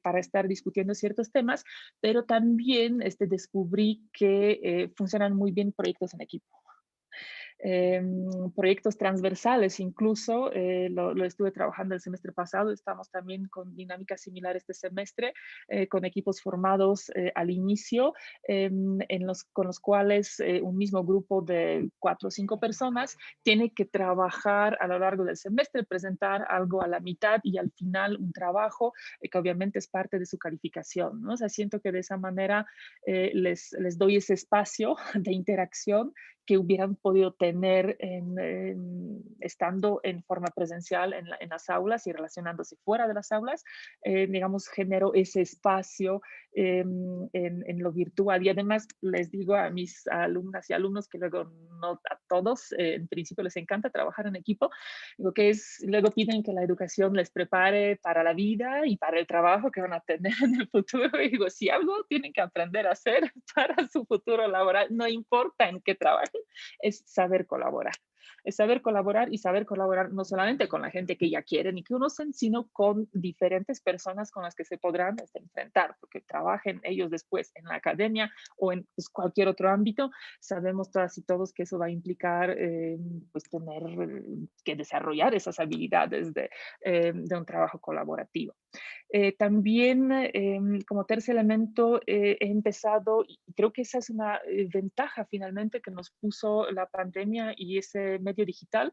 para estar discutiendo ciertos temas, pero también descubrí que funcionan muy bien proyectos en equipo. Proyectos transversales, incluso lo estuve trabajando el semestre pasado, estamos también con dinámicas similares este semestre, con equipos formados al inicio, con los cuales un mismo grupo de 4 o 5 personas tiene que trabajar a lo largo del semestre, presentar algo a la mitad y al final un trabajo que obviamente es parte de su calificación, ¿no? O sea, siento que de esa manera les doy ese espacio de interacción que hubieran podido tener estando en forma presencial en las aulas y relacionándose fuera de las aulas. Digamos, genero ese espacio en lo virtual. Y además les digo a mis alumnas y alumnos que luego no a todos, en principio les encanta trabajar en equipo, digo que luego piden que la educación les prepare para la vida y para el trabajo que van a tener en el futuro. Y digo, si algo tienen que aprender a hacer para su futuro laboral, no importa en qué trabajen, es saber colaborar. Es saber colaborar y saber colaborar no solamente con la gente que ya quieren y que conocen, sino con diferentes personas con las que se podrán enfrentar, porque trabajen ellos después en la academia o en pues, cualquier otro ámbito. Sabemos todas y todos que eso va a implicar pues tener que desarrollar esas habilidades de un trabajo colaborativo. También, como tercer elemento, he empezado, y creo que esa es una ventaja finalmente que nos puso la pandemia y ese medio digital,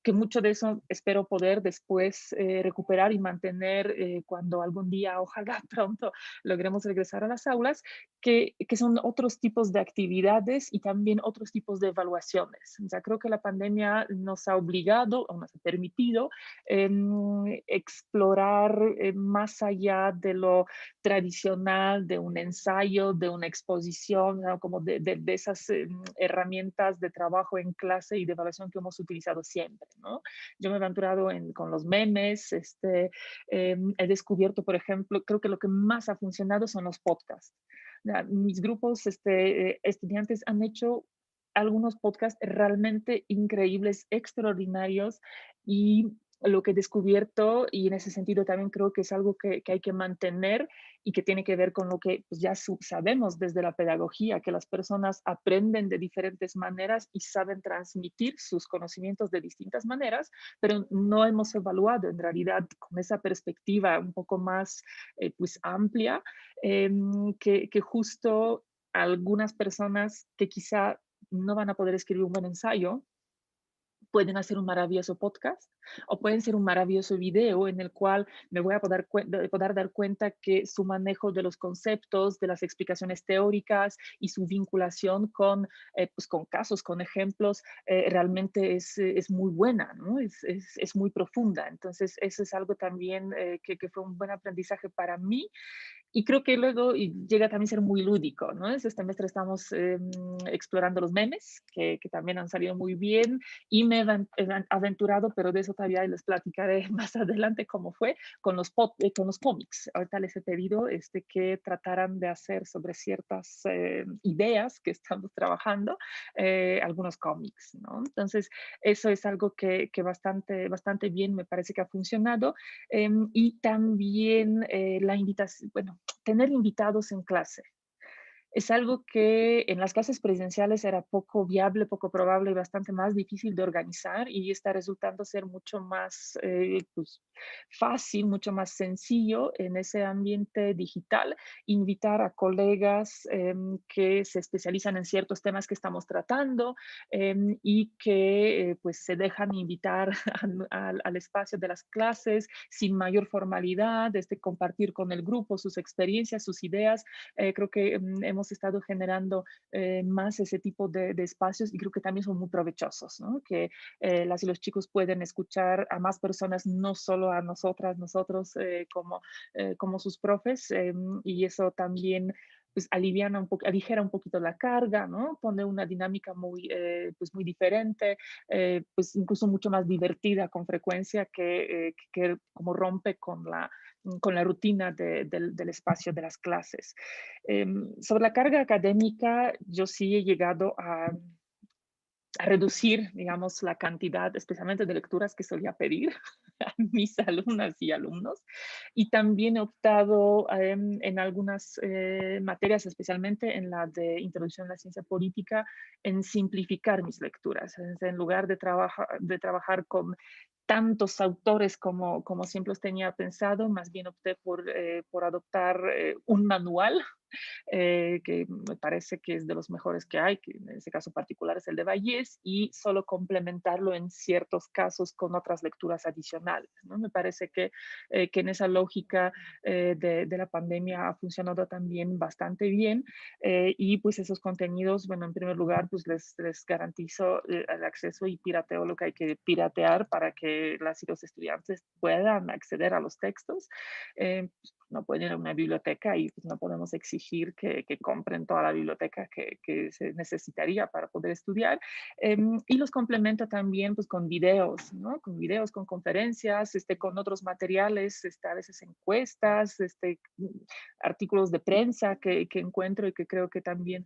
que mucho de eso espero poder después recuperar y mantener cuando algún día, ojalá pronto, logremos regresar a las aulas, que son otros tipos de actividades y también otros tipos de evaluaciones. O sea, creo que la pandemia nos ha obligado o nos ha permitido explorar más allá de lo tradicional, de un ensayo, de una exposición, ¿no? Como de esas herramientas de trabajo en clase y de evaluación que hemos utilizado siempre, ¿no? Yo me he aventurado con los memes, he descubierto, por ejemplo, creo que lo que más ha funcionado son los podcasts. Mis grupos estudiantes han hecho algunos podcasts realmente increíbles, extraordinarios, y lo que he descubierto, y en ese sentido también creo que es algo que hay que mantener y que tiene que ver con lo que pues, ya sabemos desde la pedagogía, que las personas aprenden de diferentes maneras y saben transmitir sus conocimientos de distintas maneras, pero no hemos evaluado en realidad con esa perspectiva un poco más pues amplia, que justo algunas personas que quizá no van a poder escribir un buen ensayo, pueden hacer un maravilloso podcast o pueden ser un maravilloso video en el cual me voy a poder dar cuenta que su manejo de los conceptos, de las explicaciones teóricas y su vinculación pues con casos, con ejemplos, realmente es muy buena, ¿no? Es muy profunda. Entonces, eso es algo también que fue un buen aprendizaje para mí. Y creo que luego llega también a ser muy lúdico, ¿no? Este semestre estamos explorando los memes, que también han salido muy bien, y me he aventurado, pero de eso todavía les platicaré más adelante cómo fue, con los cómics. Ahorita les he pedido que trataran de hacer sobre ciertas ideas que estamos trabajando, algunos cómics, ¿no? Entonces, eso es algo que bastante bien me parece que ha funcionado. Y también la invitación, bueno, tener invitados en clase. Es algo que en las clases presenciales era poco viable, poco probable y bastante más difícil de organizar, y está resultando ser mucho más pues, fácil, mucho más sencillo en ese ambiente digital, invitar a colegas que se especializan en ciertos temas que estamos tratando y que pues se dejan invitar al espacio de las clases sin mayor formalidad, compartir con el grupo sus experiencias, sus ideas. Creo que hemos estado generando más ese tipo de espacios, y creo que también son muy provechosos, ¿no? Que las y los chicos pueden escuchar a más personas, no solo a nosotros como sus profes, y eso también pues aligera un poquito la carga, ¿no? Pone una dinámica muy, pues muy diferente, pues incluso mucho más divertida con frecuencia que como rompe con la rutina del espacio de las clases. Sobre la carga académica, yo sí he llegado a reducir, digamos, la cantidad, especialmente de lecturas que solía pedir a mis alumnas y alumnos. Y también he optado en algunas materias, especialmente en la de Introducción a la Ciencia Política, en simplificar mis lecturas. En lugar de trabajar con tantos autores como siempre los tenía pensado, más bien opté por adoptar un manual que me parece que es de los mejores que hay, que en este caso particular es el de Vallés, y solo complementarlo en ciertos casos con otras lecturas adicionales, ¿no? Me parece que en esa lógica de la pandemia ha funcionado también bastante bien, y pues esos contenidos, bueno, en primer lugar, pues les garantizo el acceso y pirateo lo que hay que piratear para que las y los estudiantes puedan acceder a los textos. Pues, no pueden ir a una biblioteca y pues, no podemos exigir que compren toda la biblioteca que se necesitaría para poder estudiar. Y los complementa también pues, con videos, ¿no? Con videos, con conferencias, con otros materiales, a veces encuestas, artículos de prensa que encuentro y que creo que también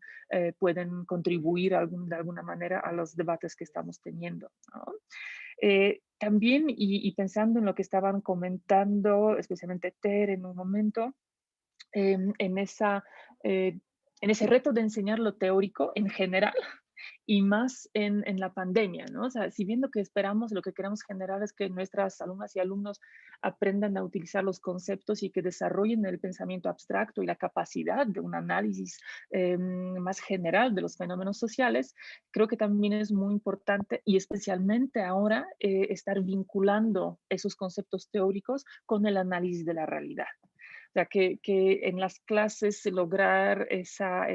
pueden contribuir de alguna manera a los debates que estamos teniendo, ¿no? También, y pensando en lo que estaban comentando, especialmente Ter en un momento, en, esa, eh, en ese reto de enseñar lo teórico en general y más en la pandemia, ¿no? O sea, si bien lo que esperamos, lo que queremos generar es que nuestras alumnas y alumnos aprendan a utilizar los conceptos y que desarrollen el pensamiento abstracto y la capacidad de un análisis más general de los fenómenos sociales, creo que también es muy importante y especialmente ahora estar vinculando esos conceptos teóricos con el análisis de la realidad. O sea, que en las clases lograr esa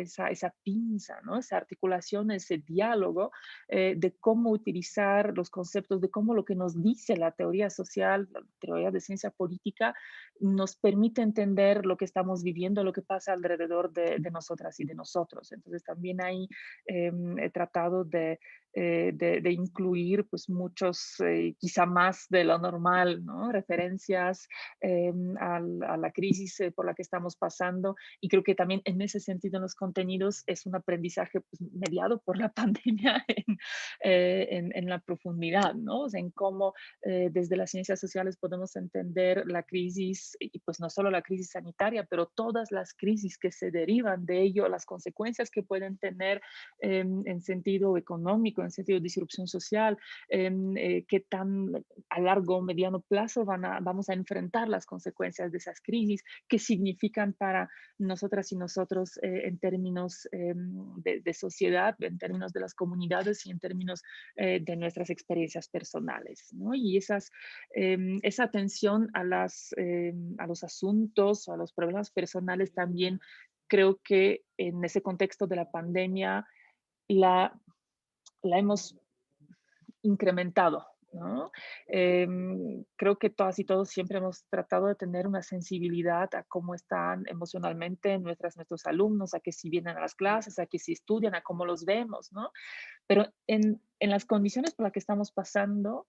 pinza, ¿no? Esa articulación, ese diálogo de cómo utilizar los conceptos, de cómo lo que nos dice la teoría social, la teoría de ciencia política, nos permite entender lo que estamos viviendo, lo que pasa alrededor de nosotras y de nosotros. Entonces también ahí he tratado de incluir pues muchos, quizá más de lo normal, ¿no? Referencias a la crisis por la que estamos pasando y creo que también en ese sentido en los contenidos es un aprendizaje pues, mediado por la pandemia en la profundidad, ¿no? O sea, en cómo desde las ciencias sociales podemos entender la crisis y pues no solo la crisis sanitaria, pero todas las crisis que se derivan de ello, las consecuencias que pueden tener en sentido económico, en sentido de disrupción social, qué tan a largo o mediano plazo vamos a enfrentar las consecuencias de esas crisis, qué significan para nosotras y nosotros en términos de sociedad, en términos de las comunidades y en términos de nuestras experiencias personales, ¿no? Y esa atención a los asuntos, a los problemas personales también creo que en ese contexto de la pandemia la hemos incrementado, ¿no? Creo que todas y todos siempre hemos tratado de tener una sensibilidad a cómo están emocionalmente nuestros alumnos, a que si vienen a las clases, a que si estudian, a cómo los vemos, ¿no? Pero en las condiciones por las que estamos pasando,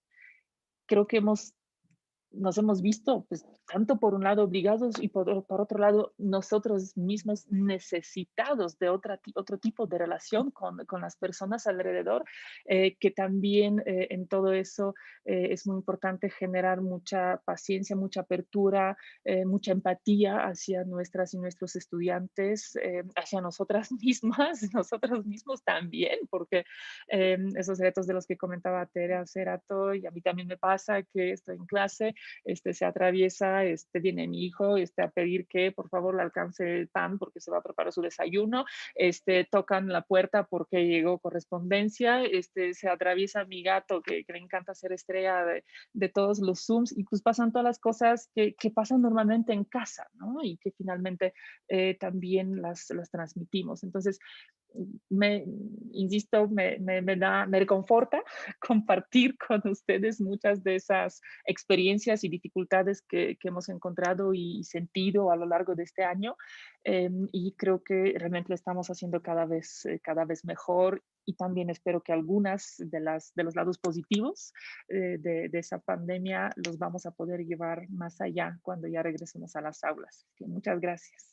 creo que nos hemos visto, pues, tanto por un lado obligados y por otro lado nosotros mismos necesitados de otro tipo de relación con las personas alrededor, que también en todo eso es muy importante generar mucha paciencia, mucha apertura, mucha empatía hacia nuestras y nuestros estudiantes, hacia nosotras mismas, nosotros mismos también, porque esos retos de los que comentaba Tere hace rato, y a mí también me pasa que estoy en clase, se atraviesa, viene mi hijo a pedir que por favor le alcance el pan porque se va a preparar su desayuno, tocan la puerta porque llegó correspondencia, se atraviesa mi gato que le encanta ser estrella de todos los Zooms y pues pasan todas las cosas que pasan normalmente en casa, ¿no? Y que finalmente también las transmitimos. Entonces, insisto, me reconforta compartir con ustedes muchas de esas experiencias y dificultades que hemos encontrado y sentido a lo largo de este año. Y creo que realmente lo estamos haciendo cada vez mejor, y también espero que algunas de los lados positivos de esa pandemia los vamos a poder llevar más allá cuando ya regresemos a las aulas. Muchas gracias.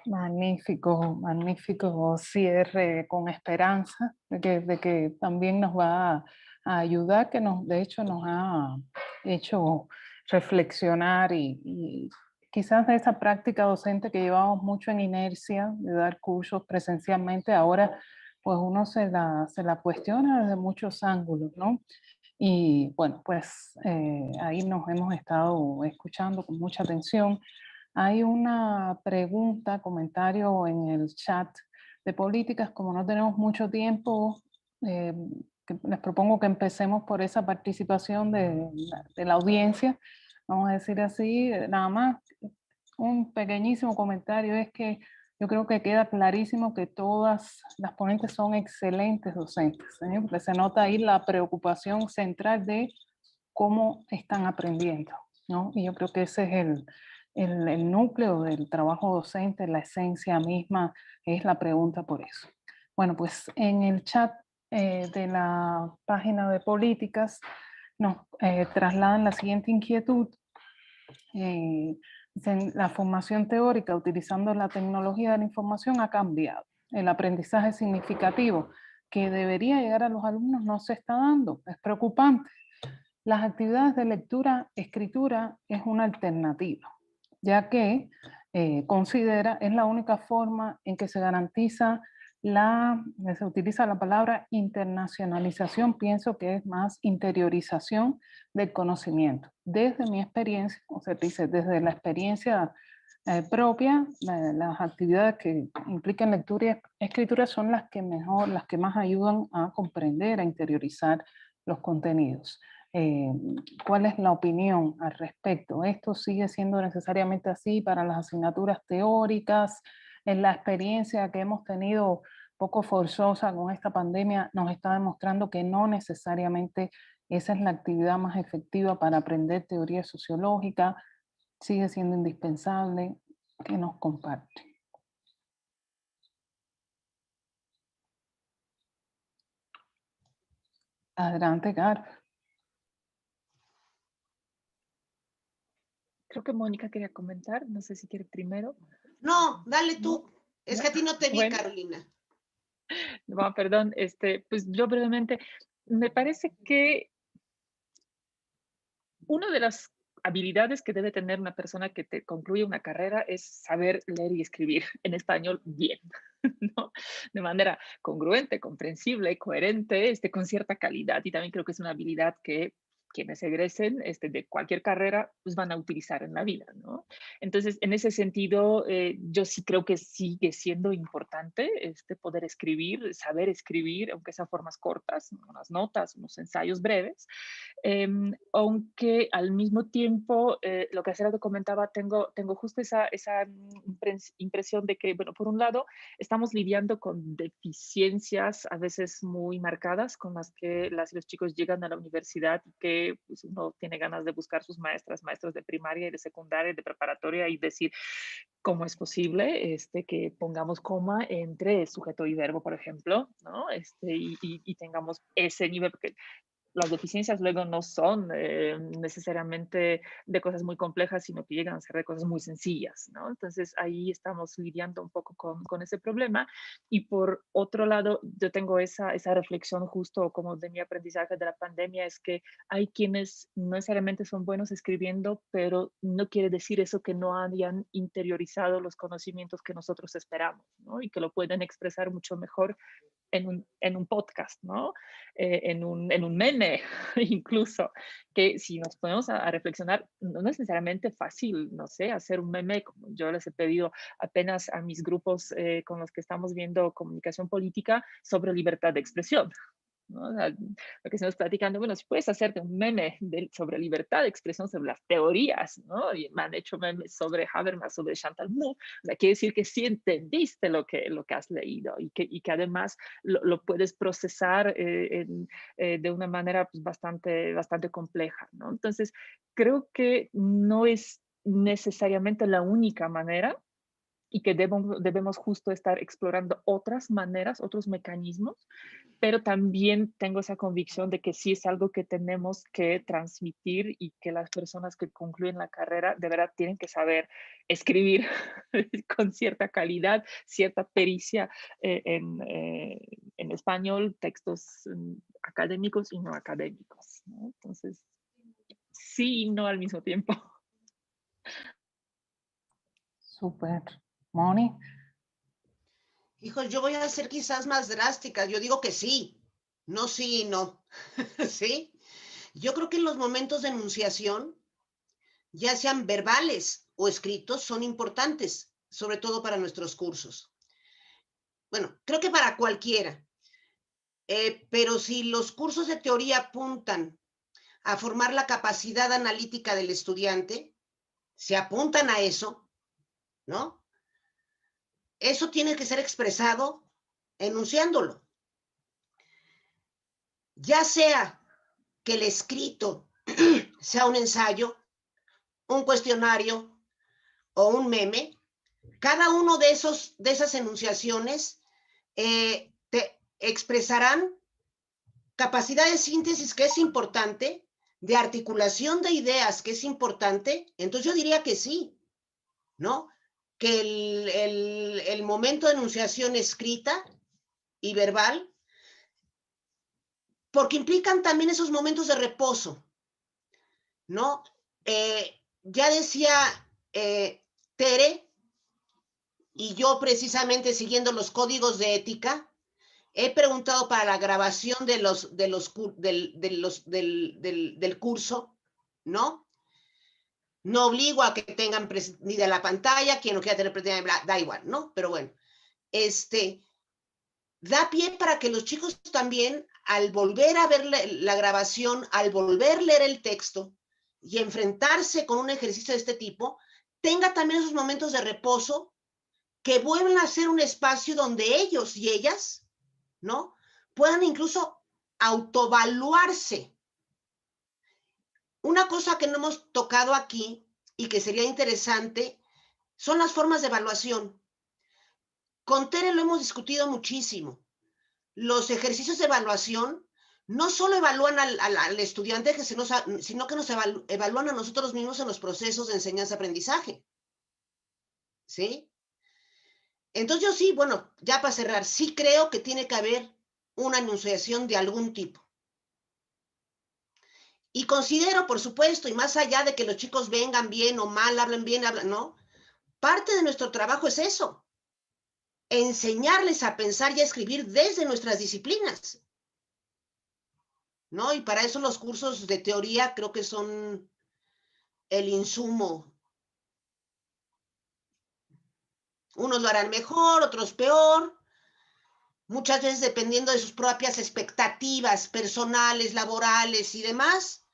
Magnífico, magnífico cierre con esperanza de que también nos va a ayudar, que de hecho nos ha hecho reflexionar y quizás de esa práctica docente que llevamos mucho en inercia, de dar cursos presencialmente, ahora pues uno se la cuestiona desde muchos ángulos, ¿no? Y bueno, pues ahí nos hemos estado escuchando con mucha atención. Hay una pregunta, comentario en el chat de políticas. Como no tenemos mucho tiempo, les propongo que empecemos por esa participación de la audiencia. Vamos a decir así, nada más un pequeñísimo comentario es que yo creo que queda clarísimo que todas las ponentes son excelentes docentes, ¿eh? Porque se nota ahí la preocupación central de cómo están aprendiendo, ¿no? Y yo creo que ese es el núcleo del trabajo docente, la esencia misma es la pregunta por eso. Bueno, pues en el chat de la página de políticas nos trasladan la siguiente inquietud. Dicen, la formación teórica utilizando la tecnología de la información ha cambiado. El aprendizaje significativo que debería llegar a los alumnos no se está dando. Es preocupante. Las actividades de lectura, escritura es una alternativa, ya que considera es la única forma en que se garantiza se utiliza la palabra internacionalización, pienso que es más interiorización del conocimiento. Desde mi experiencia, o sea, dice, desde la experiencia propia, las actividades que implican lectura y escritura son las que mejor, las que más ayudan a comprender, a interiorizar los contenidos. ¿Cuál es la opinión al respecto? ¿Esto sigue siendo necesariamente así para las asignaturas teóricas? En la experiencia que hemos tenido poco forzosa con esta pandemia nos está demostrando que no necesariamente esa es la actividad más efectiva para aprender teoría sociológica. Sigue siendo indispensable. Que nos comparte. Adelante, Gar. Creo que Mónica quería comentar, no sé si quiere primero. No, dale tú. ¿No? Es que a ti no te vi, Bueno. Carolina. No, perdón, pues yo brevemente, me parece que una de las habilidades que debe tener una persona que te concluye una carrera es saber leer y escribir en español bien, ¿no? De manera congruente, comprensible, coherente, con cierta calidad. Y también creo que es una habilidad que quienes egresen de cualquier carrera pues van a utilizar en la vida, ¿no? Entonces, en ese sentido, yo sí creo que sigue siendo importante poder escribir, saber escribir, aunque sean formas cortas, unas notas, unos ensayos breves, aunque al mismo tiempo, lo que Gerardo comentaba, tengo justo esa impresión de que, bueno, por un lado, estamos lidiando con deficiencias a veces muy marcadas con las que las y los chicos llegan a la universidad y que pues, uno tiene ganas de buscar sus maestros de primaria y de secundaria y de preparatoria y decir, ¿cómo es posible que pongamos coma entre sujeto y verbo, por ejemplo, ¿no? Y tengamos ese nivel? Porque las deficiencias luego no son necesariamente de cosas muy complejas, sino que llegan a ser de cosas muy sencillas, ¿no? Entonces ahí estamos lidiando un poco con ese problema. Y por otro lado, yo tengo esa reflexión justo como de mi aprendizaje de la pandemia, es que hay quienes no necesariamente son buenos escribiendo, pero no quiere decir eso que no hayan interiorizado los conocimientos que nosotros esperamos, ¿no? Y que lo pueden expresar mucho mejor en un podcast, ¿no? En un meme incluso, que si nos ponemos a reflexionar, no es necesariamente fácil, no sé, hacer un meme, como yo les he pedido apenas a mis grupos con los que estamos viendo comunicación política sobre libertad de expresión, ¿no? O sea, lo que estamos platicando, bueno, si puedes hacerte un meme sobre libertad de expresión, sobre las teorías, ¿no? Y me han hecho memes sobre Habermas, sobre Chantal Mouffe, o sea, quiere decir que sí entendiste lo que has leído y que además lo puedes procesar de una manera pues, bastante compleja, ¿no? Entonces, creo que no es necesariamente la única manera y que debemos justo estar explorando otras maneras, otros mecanismos, pero también tengo esa convicción de que sí es algo que tenemos que transmitir y que las personas que concluyen la carrera de verdad tienen que saber escribir con cierta calidad, cierta pericia en español, textos académicos y no académicos, ¿no? Entonces, sí y no al mismo tiempo. Súper. Moni. Hijos, yo voy a ser quizás más drástica. Yo digo que sí, no sí y no. ¿Sí? Yo creo que en los momentos de enunciación, ya sean verbales o escritos, son importantes, sobre todo para nuestros cursos. Bueno, creo que para cualquiera. Pero si los cursos de teoría apuntan a formar la capacidad analítica del estudiante, se apuntan a eso, ¿no? Eso tiene que ser expresado enunciándolo. Ya sea que el escrito sea un ensayo, un cuestionario o un meme, cada uno de esas enunciaciones te expresarán capacidad de síntesis, que es importante, de articulación de ideas, que es importante. Entonces yo diría que sí, ¿no? Que el momento de enunciación escrita y verbal, porque implican también esos momentos de reposo, ¿no? Ya decía Tere, y yo precisamente siguiendo los códigos de ética, he preguntado para la grabación del curso, ¿no? No obligo a que tengan prendida la pantalla, quien no quiera tener prendida, da igual, ¿no? Pero bueno, da pie para que los chicos también, al volver a ver la grabación, al volver a leer el texto y enfrentarse con un ejercicio de este tipo, tenga también esos momentos de reposo que vuelvan a ser un espacio donde ellos y ellas, ¿no? Puedan incluso autoevaluarse. Una cosa que no hemos tocado aquí y que sería interesante son las formas de evaluación. Con Tere lo hemos discutido muchísimo. Los ejercicios de evaluación no solo evalúan al estudiante, sino que nos evalúan a nosotros mismos en los procesos de enseñanza-aprendizaje. ¿Sí? Entonces yo sí, bueno, ya para cerrar, sí creo que tiene que haber una enunciación de algún tipo. Y considero, por supuesto, y más allá de que los chicos vengan bien o mal, hablen bien, no, parte de nuestro trabajo es eso, enseñarles a pensar y a escribir desde nuestras disciplinas, ¿no? Y para eso los cursos de teoría creo que son el insumo. Unos lo harán mejor, otros peor, muchas veces dependiendo de sus propias expectativas personales, laborales y demás,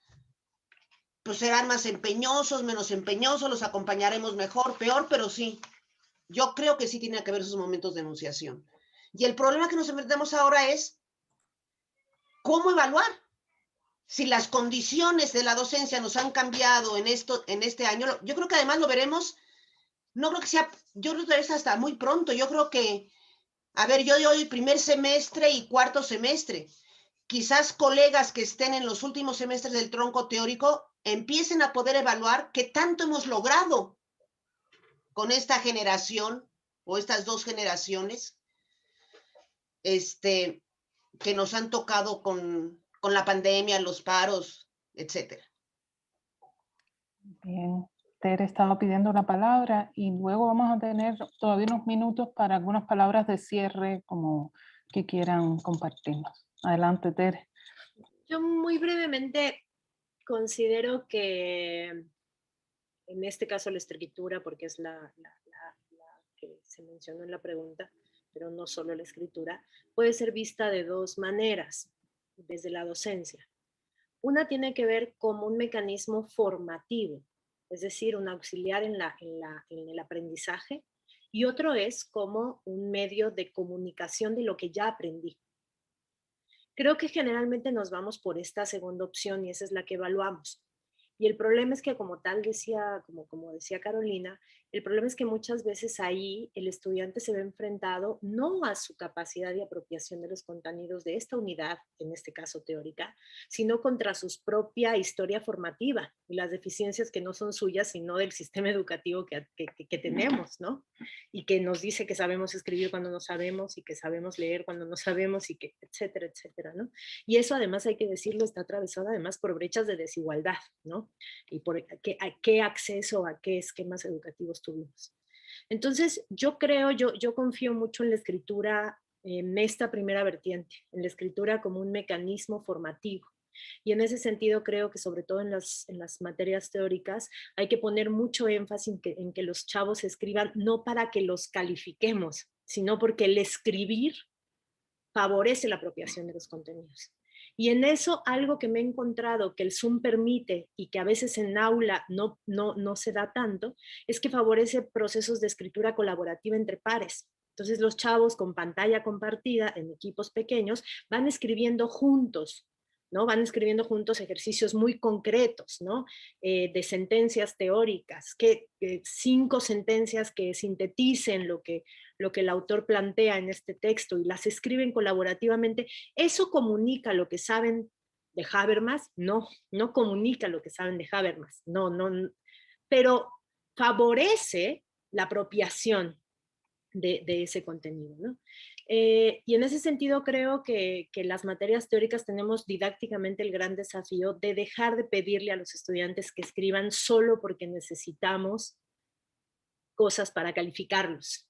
pues serán más empeñosos, menos empeñosos, los acompañaremos mejor, peor, pero sí, yo creo que sí tiene que haber esos momentos de enunciación. Y el problema que nos enfrentamos ahora es cómo evaluar. Si las condiciones de la docencia nos han cambiado en este año, yo creo que además lo veremos, no creo que sea, yo creo que es hasta muy pronto, yo creo que, a ver, yo doy primer semestre y cuarto semestre, quizás colegas que estén en los últimos semestres del tronco teórico empiecen a poder evaluar qué tanto hemos logrado con esta generación o estas dos generaciones que nos han tocado con la pandemia, los paros, etcétera. Bien, Tere estaba pidiendo la palabra y luego vamos a tener todavía unos minutos para algunas palabras de cierre como que quieran compartirnos. Adelante, Tere. Yo muy brevemente considero que en este caso la escritura, porque es la que se mencionó en la pregunta, pero no solo la escritura, puede ser vista de dos maneras. desde la docencia. Una tiene que ver como un mecanismo formativo, es decir, un auxiliar en el aprendizaje, y otro es como un medio de comunicación de lo que ya aprendí. Creo que generalmente nos vamos por esta segunda opción y esa es la que evaluamos. Y el problema es que, como tal decía, como decía Carolina, el problema es que muchas veces ahí el estudiante se ve enfrentado no a su capacidad de apropiación de los contenidos de esta unidad, en este caso teórica, sino contra su propia historia formativa y las deficiencias que no son suyas, sino del sistema educativo que tenemos, ¿no? Y que nos dice que sabemos escribir cuando no sabemos y que sabemos leer cuando no sabemos y que etcétera, etcétera, ¿no? Y eso además hay que decirlo, está atravesado además por brechas de desigualdad, ¿no? Y por qué acceso a qué esquemas educativos tuvimos. Entonces, yo confío mucho en la escritura, en esta primera vertiente, en la escritura como un mecanismo formativo. Y en ese sentido creo que sobre todo en las materias teóricas hay que poner mucho énfasis en que los chavos escriban no para que los califiquemos, sino porque el escribir favorece la apropiación de los contenidos. Y en eso algo que me he encontrado que el Zoom permite y que a veces en aula no se da tanto, es que favorece procesos de escritura colaborativa entre pares. Entonces los chavos con pantalla compartida en equipos pequeños van escribiendo juntos, ¿no? Van escribiendo juntos ejercicios muy concretos, ¿no? De sentencias teóricas, 5 sentencias que sinteticen lo que el autor plantea en este texto y las escriben colaborativamente. ¿Eso comunica lo que saben de Habermas? No comunica lo que saben de Habermas, no, pero favorece la apropiación de ese contenido, ¿no? Y en ese sentido creo que las materias teóricas tenemos didácticamente el gran desafío de dejar de pedirle a los estudiantes que escriban solo porque necesitamos cosas para calificarlos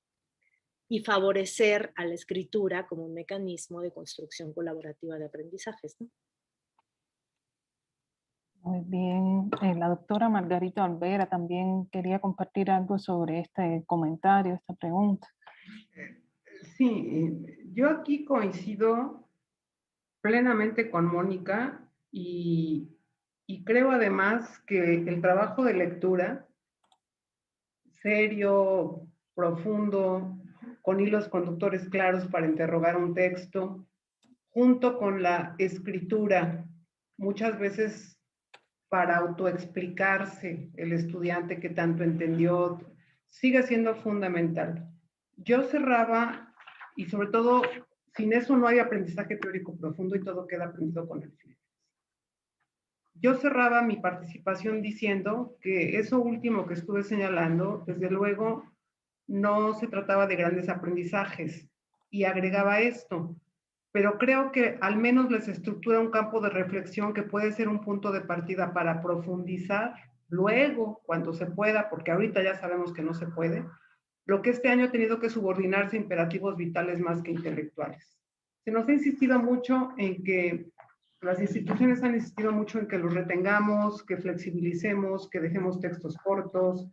y favorecer a la escritura como un mecanismo de construcción colaborativa de aprendizajes, ¿no? Muy bien. La doctora Margarita Olvera también quería compartir algo sobre este comentario, esta pregunta. Sí, yo aquí coincido plenamente con Mónica y creo además que el trabajo de lectura serio, profundo, con hilos conductores claros para interrogar un texto, junto con la escritura, muchas veces para autoexplicarse el estudiante que tanto entendió, sigue siendo fundamental. Yo cerraba, y sobre todo, sin eso no hay aprendizaje teórico profundo y todo queda aprendido con el fin. Yo cerraba mi participación diciendo que eso último que estuve señalando, desde luego, no se trataba de grandes aprendizajes, y agregaba esto, pero creo que al menos les estructura un campo de reflexión que puede ser un punto de partida para profundizar luego, cuando se pueda, porque ahorita ya sabemos que no se puede, lo que este año ha tenido que subordinarse a imperativos vitales más que intelectuales. Se nos ha insistido mucho en que las instituciones han insistido mucho en que los retengamos, que flexibilicemos, que dejemos textos cortos,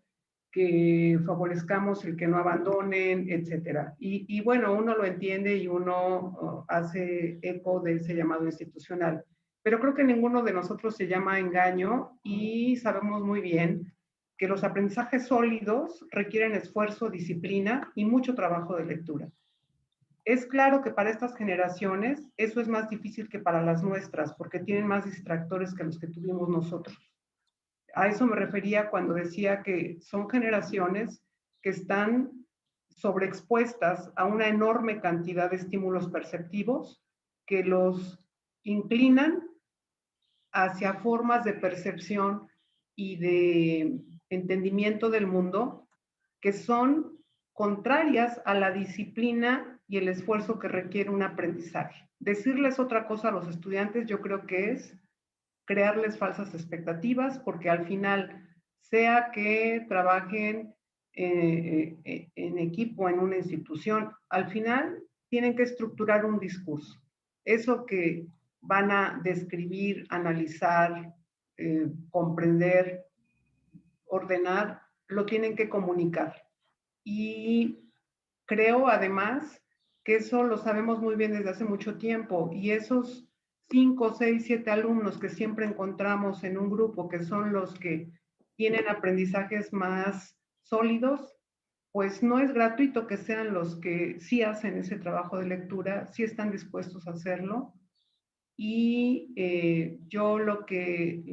que favorezcamos el que no abandonen, etcétera. Y bueno, uno lo entiende y uno hace eco de ese llamado institucional. Pero creo que ninguno de nosotros se llama engaño y sabemos muy bien que los aprendizajes sólidos requieren esfuerzo, disciplina y mucho trabajo de lectura. Es claro que para estas generaciones eso es más difícil que para las nuestras, porque tienen más distractores que los que tuvimos nosotros. A eso me refería cuando decía que son generaciones que están sobreexpuestas a una enorme cantidad de estímulos perceptivos que los inclinan hacia formas de percepción y de entendimiento del mundo que son contrarias a la disciplina y el esfuerzo que requiere un aprendizaje. Decirles otra cosa a los estudiantes yo creo que es crearles falsas expectativas, porque al final, sea que trabajen en equipo en una institución, al final tienen que estructurar un discurso. Eso que van a describir, analizar, comprender, ordenar, lo tienen que comunicar. Y creo además que eso lo sabemos muy bien desde hace mucho tiempo, y esos 5, 6, 7 alumnos que siempre encontramos en un grupo, que son los que tienen aprendizajes más sólidos, pues no es gratuito que sean los que sí hacen ese trabajo de lectura, sí están dispuestos a hacerlo. Y yo lo que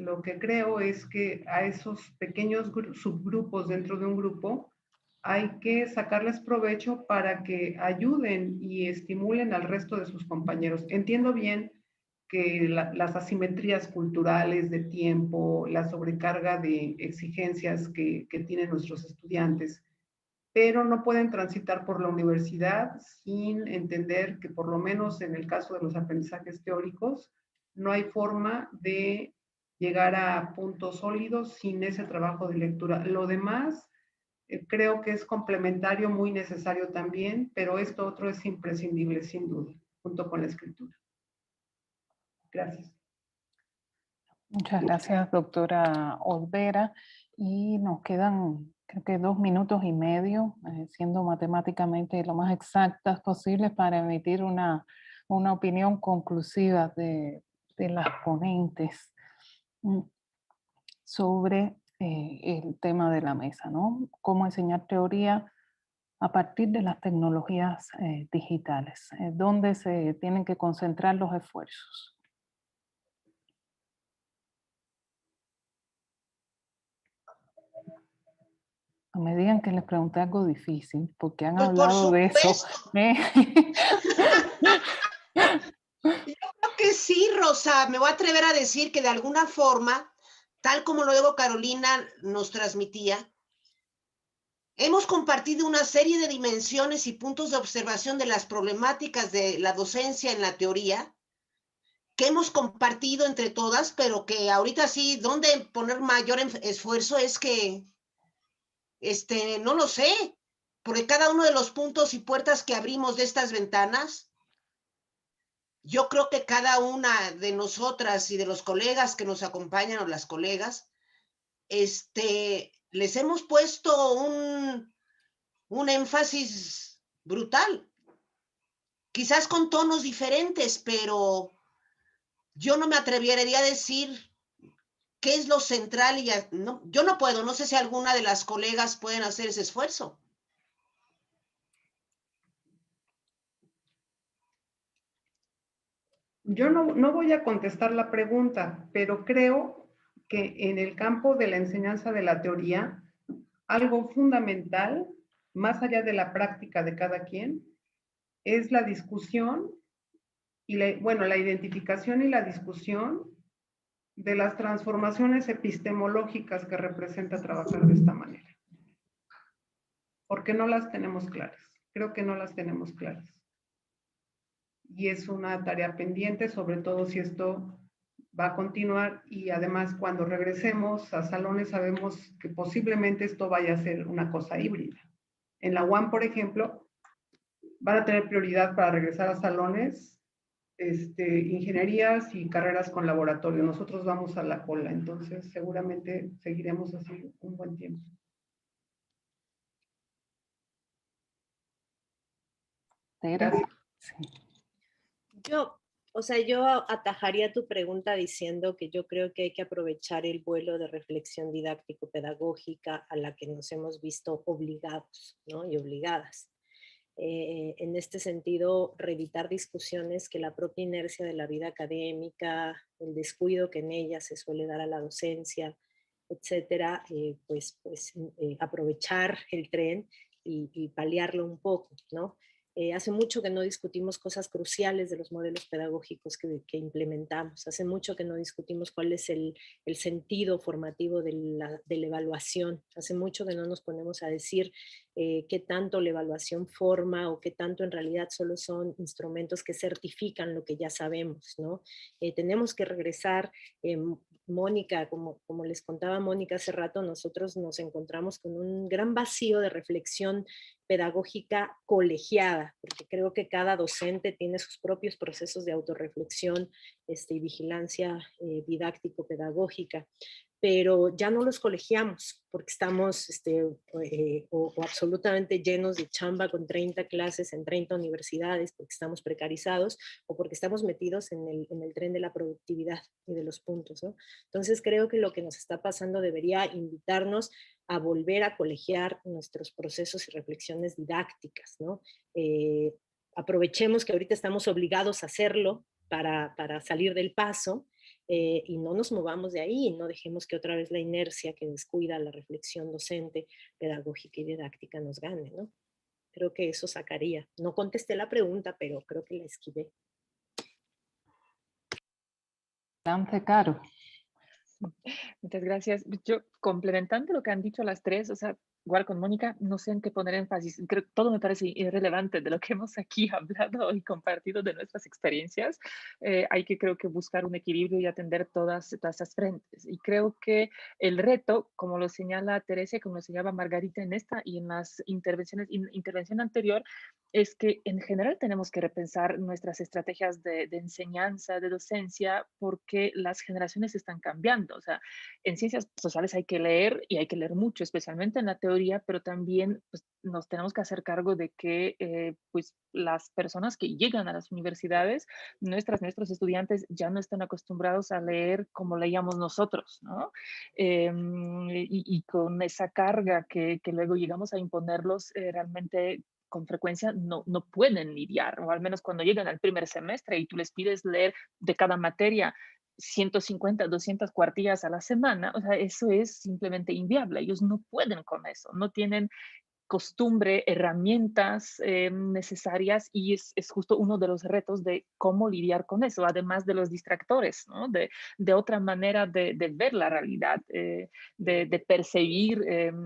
creo es que a esos pequeños subgrupos dentro de un grupo hay que sacarles provecho para que ayuden y estimulen al resto de sus compañeros. Entiendo bien que las asimetrías culturales de tiempo, la sobrecarga de exigencias que tienen nuestros estudiantes, pero no pueden transitar por la universidad sin entender que por lo menos en el caso de los aprendizajes teóricos, no hay forma de llegar a puntos sólidos sin ese trabajo de lectura. Lo demás creo que es complementario, muy necesario también, pero esto otro es imprescindible sin duda, junto con la escritura. Gracias. Muchas gracias, doctora Olvera. Y nos quedan, creo que 2 minutos y medio, siendo matemáticamente lo más exactas posibles para emitir una opinión conclusiva de las ponentes sobre el tema de la mesa, ¿no? Cómo enseñar teoría a partir de las tecnologías digitales, ¿dónde se tienen que concentrar los esfuerzos? No me digan que les pregunté algo difícil, porque han Pues por hablado de eso. supuesto. Yo creo que sí, Rosa. Me voy a atrever a decir que de alguna forma, tal como luego Carolina nos transmitía, hemos compartido una serie de dimensiones y puntos de observación de las problemáticas de la docencia en la teoría, que hemos compartido entre todas, pero que ahorita sí, donde poner mayor esfuerzo es que, no lo sé, porque cada uno de los puntos y puertas que abrimos de estas ventanas, yo creo que cada una de nosotras y de los colegas que nos acompañan o las colegas, les hemos puesto un énfasis brutal, quizás con tonos diferentes, pero yo no me atrevería a decir qué es lo central y no, yo no puedo, no sé si alguna de las colegas pueden hacer ese esfuerzo. Yo no voy a contestar la pregunta, pero creo que en el campo de la enseñanza de la teoría, algo fundamental, más allá de la práctica de cada quien, es la discusión y la identificación y la discusión de las transformaciones epistemológicas que representa trabajar de esta manera. Porque no las tenemos claras. Creo que no las tenemos claras. Y es una tarea pendiente, sobre todo si esto va a continuar, y además cuando regresemos a salones sabemos que posiblemente esto vaya a ser una cosa híbrida. En la UAM, por ejemplo, van a tener prioridad para regresar a salones, ingenierías y carreras con laboratorio. Nosotros vamos a la cola, entonces seguramente seguiremos así un buen tiempo. Gracias. Sí. Yo atajaría tu pregunta diciendo que yo creo que hay que aprovechar el vuelo de reflexión didáctico-pedagógica a la que nos hemos visto obligados, ¿no? Y obligadas. En este sentido, reeditar discusiones que la propia inercia de la vida académica, el descuido que en ella se suele dar a la docencia, etcétera, aprovechar el tren y paliarlo un poco, ¿no? Hace mucho que no discutimos cosas cruciales de los modelos pedagógicos que implementamos. Hace mucho que no discutimos cuál es el sentido formativo de la evaluación. Hace mucho que no nos ponemos a decir qué tanto la evaluación forma o qué tanto en realidad solo son instrumentos que certifican lo que ya sabemos, ¿no? Tenemos que regresar. Mónica, como les contaba Mónica hace rato, nosotros nos encontramos con un gran vacío de reflexión pedagógica colegiada, porque creo que cada docente tiene sus propios procesos de autorreflexión y vigilancia didáctico-pedagógica, pero ya no los colegiamos porque estamos o absolutamente llenos de chamba con 30 clases en 30 universidades, porque estamos precarizados o porque estamos metidos en el tren de la productividad y de los puntos, ¿no? Entonces creo que lo que nos está pasando debería invitarnos a volver a colegiar nuestros procesos y reflexiones didácticas, ¿no? Aprovechemos que ahorita estamos obligados a hacerlo para salir del paso, y no nos movamos de ahí, no dejemos que otra vez la inercia que descuida la reflexión docente, pedagógica y didáctica nos gane, ¿no? Creo que eso sacaría. No contesté la pregunta, pero creo que la esquivé. Adelante, Caro. Muchas gracias. Yo, complementando lo que han dicho las tres, o sea, igual con Mónica, no sé en qué poner énfasis. Creo que todo me parece irrelevante de lo que hemos aquí hablado y compartido de nuestras experiencias. Hay que, creo que, buscar un equilibrio y atender todas esas frentes. Y creo que el reto, como lo señala Teresa, como lo señalaba Margarita en esta y en las intervención anterior, es que en general tenemos que repensar nuestras estrategias de enseñanza, de docencia, porque las generaciones están cambiando. O sea, en ciencias sociales hay que leer y hay que leer mucho, especialmente en la teoría, pero también pues, nos tenemos que hacer cargo de que pues, las personas que llegan a las universidades, nuestros estudiantes ya no están acostumbrados a leer como leíamos nosotros, ¿no? Y con esa carga que luego llegamos a imponerlos, realmente con frecuencia no pueden lidiar, o al menos cuando llegan al primer semestre y tú les pides leer de cada materia 150, 200 cuartillas a la semana, o sea, eso es simplemente inviable. Ellos no pueden con eso, no tienen costumbre, herramientas necesarias y es justo uno de los retos de cómo lidiar con eso, además de los distractores, ¿no? De otra manera de ver la realidad, de percibir el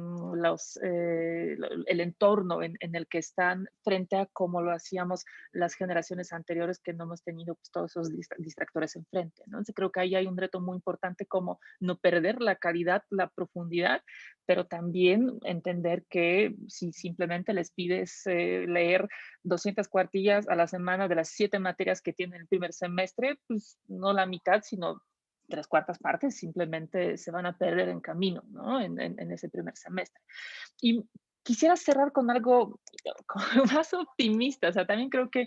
entorno en el que están frente a cómo lo hacíamos las generaciones anteriores que no hemos tenido pues, todos esos distractores enfrente, ¿no? Entonces creo que ahí hay un reto muy importante como no perder la calidad, la profundidad, pero también entender que si simplemente les pides leer 200 cuartillas a la semana de las 7 materias que tienen el primer semestre, pues no la mitad, sino 3/4 partes simplemente se van a perder en camino, ¿no? En ese primer semestre. Y quisiera cerrar con algo más optimista, o sea, también creo que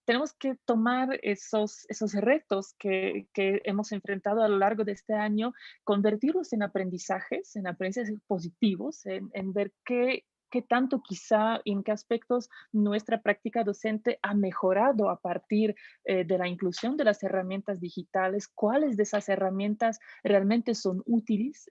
tenemos que tomar esos retos que hemos enfrentado a lo largo de este año, convertirlos en aprendizajes positivos, en ver qué tanto quizá, en qué aspectos nuestra práctica docente ha mejorado a partir de la inclusión de las herramientas digitales, cuáles de esas herramientas realmente son útiles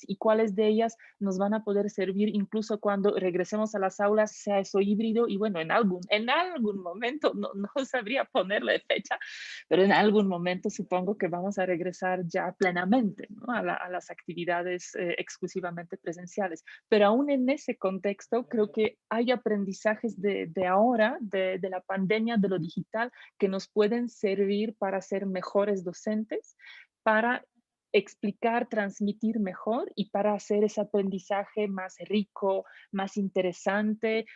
y cuáles de ellas nos van a poder servir incluso cuando regresemos a las aulas, sea eso híbrido, y bueno, en algún momento, no sabría ponerle fecha, pero en algún momento supongo que vamos a regresar ya plenamente, ¿no? a las actividades exclusivamente presenciales. Pero aún en ese contexto, creo que hay aprendizajes de ahora, de la pandemia, de lo digital, que nos pueden servir para ser mejores docentes, para explicar, transmitir mejor y para hacer ese aprendizaje más rico, más interesante,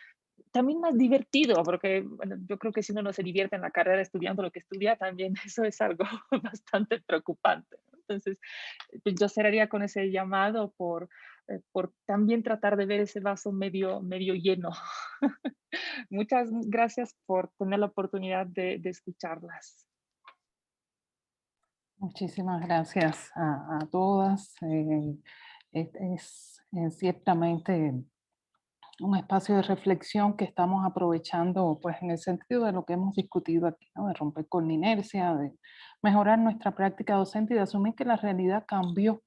también más divertido, porque bueno, yo creo que si uno no se divierte en la carrera estudiando lo que estudia, también eso es algo bastante preocupante. Entonces, pues yo cerraría con ese llamado por también tratar de ver ese vaso medio lleno. Muchas gracias por tener la oportunidad de escucharlas. Muchísimas gracias a todas. Es ciertamente un espacio de reflexión que estamos aprovechando pues en el sentido de lo que hemos discutido aquí, ¿no? De romper con la inercia, de mejorar nuestra práctica docente y de asumir que la realidad cambió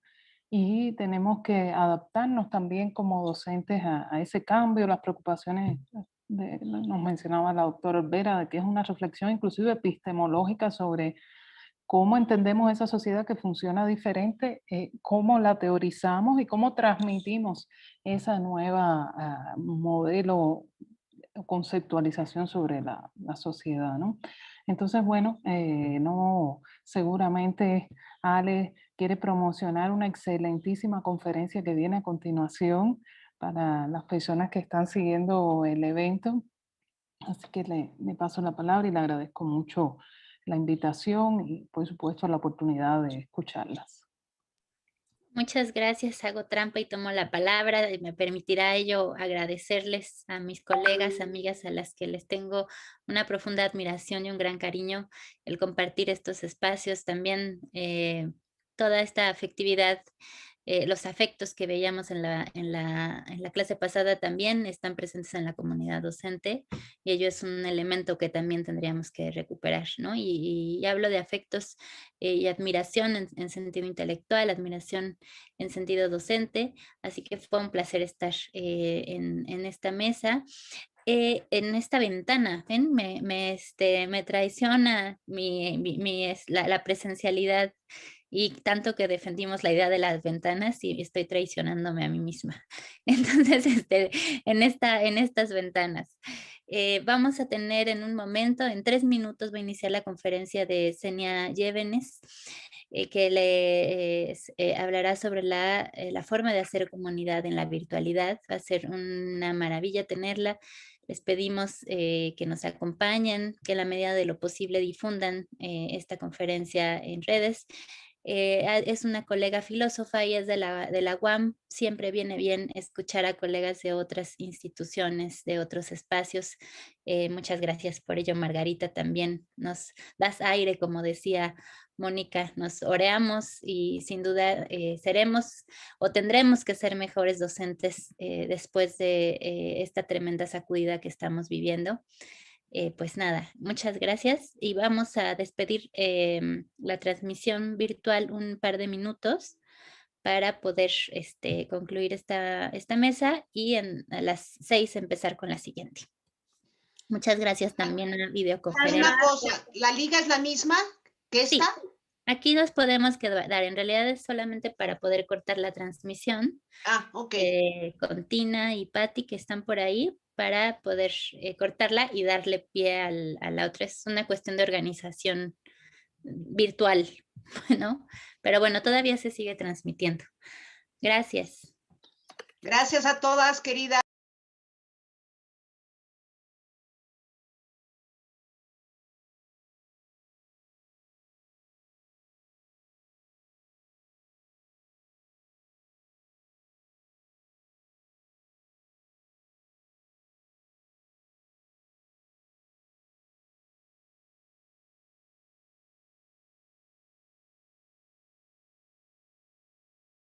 y tenemos que adaptarnos también como docentes a ese cambio, las preocupaciones, nos mencionaba la doctora Olvera, de que es una reflexión inclusive epistemológica sobre cómo entendemos esa sociedad que funciona diferente, cómo la teorizamos y cómo transmitimos esa nueva modelo o conceptualización sobre la sociedad, ¿no? Entonces, bueno, no, seguramente Ale quiere promocionar una excelentísima conferencia que viene a continuación para las personas que están siguiendo el evento. Así que le paso la palabra y le agradezco mucho la invitación y por supuesto la oportunidad de escucharlas. Muchas gracias, hago trampa y tomo la palabra. Y me permitirá ello agradecerles a mis colegas, amigas a las que les tengo una profunda admiración y un gran cariño el compartir estos espacios, también toda esta afectividad. Los afectos que veíamos en la clase pasada también están presentes en la comunidad docente y ello es un elemento que también tendríamos que recuperar, ¿no? Y hablo de afectos y admiración en sentido intelectual, admiración en sentido docente, así que fue un placer estar en esta mesa. En esta ventana, ¿ven? Me traiciona la presencialidad y tanto que defendimos la idea de las ventanas y estoy traicionándome a mí misma. Entonces, en estas ventanas, vamos a tener en un momento, en 3 minutos va a iniciar la conferencia de Senia Llévenes, que hablará sobre la forma de hacer comunidad en la virtualidad. Va a ser una maravilla tenerla. Les pedimos que nos acompañen, que en la medida de lo posible difundan esta conferencia en redes. Es una colega filósofa y es de la UAM. Siempre viene bien escuchar a colegas de otras instituciones, de otros espacios. Muchas gracias por ello, Margarita. También nos das aire, como decía Mónica, nos oreamos y sin duda seremos o tendremos que ser mejores docentes después de esta tremenda sacudida que estamos viviendo. Pues nada, muchas gracias y vamos a despedir la transmisión virtual un par de minutos para poder concluir esta mesa y a las 6 empezar con la siguiente. Muchas gracias también a la videoconferencia. Una cosa, ¿la liga es la misma que esta? Sí, aquí nos podemos quedar, en realidad es solamente para poder cortar la transmisión. Ah, ok. Con Tina y Patti que están por ahí para poder cortarla y darle pie a la otra. Es una cuestión de organización virtual, ¿no? Pero bueno, todavía se sigue transmitiendo. Gracias. Gracias a todas, queridas.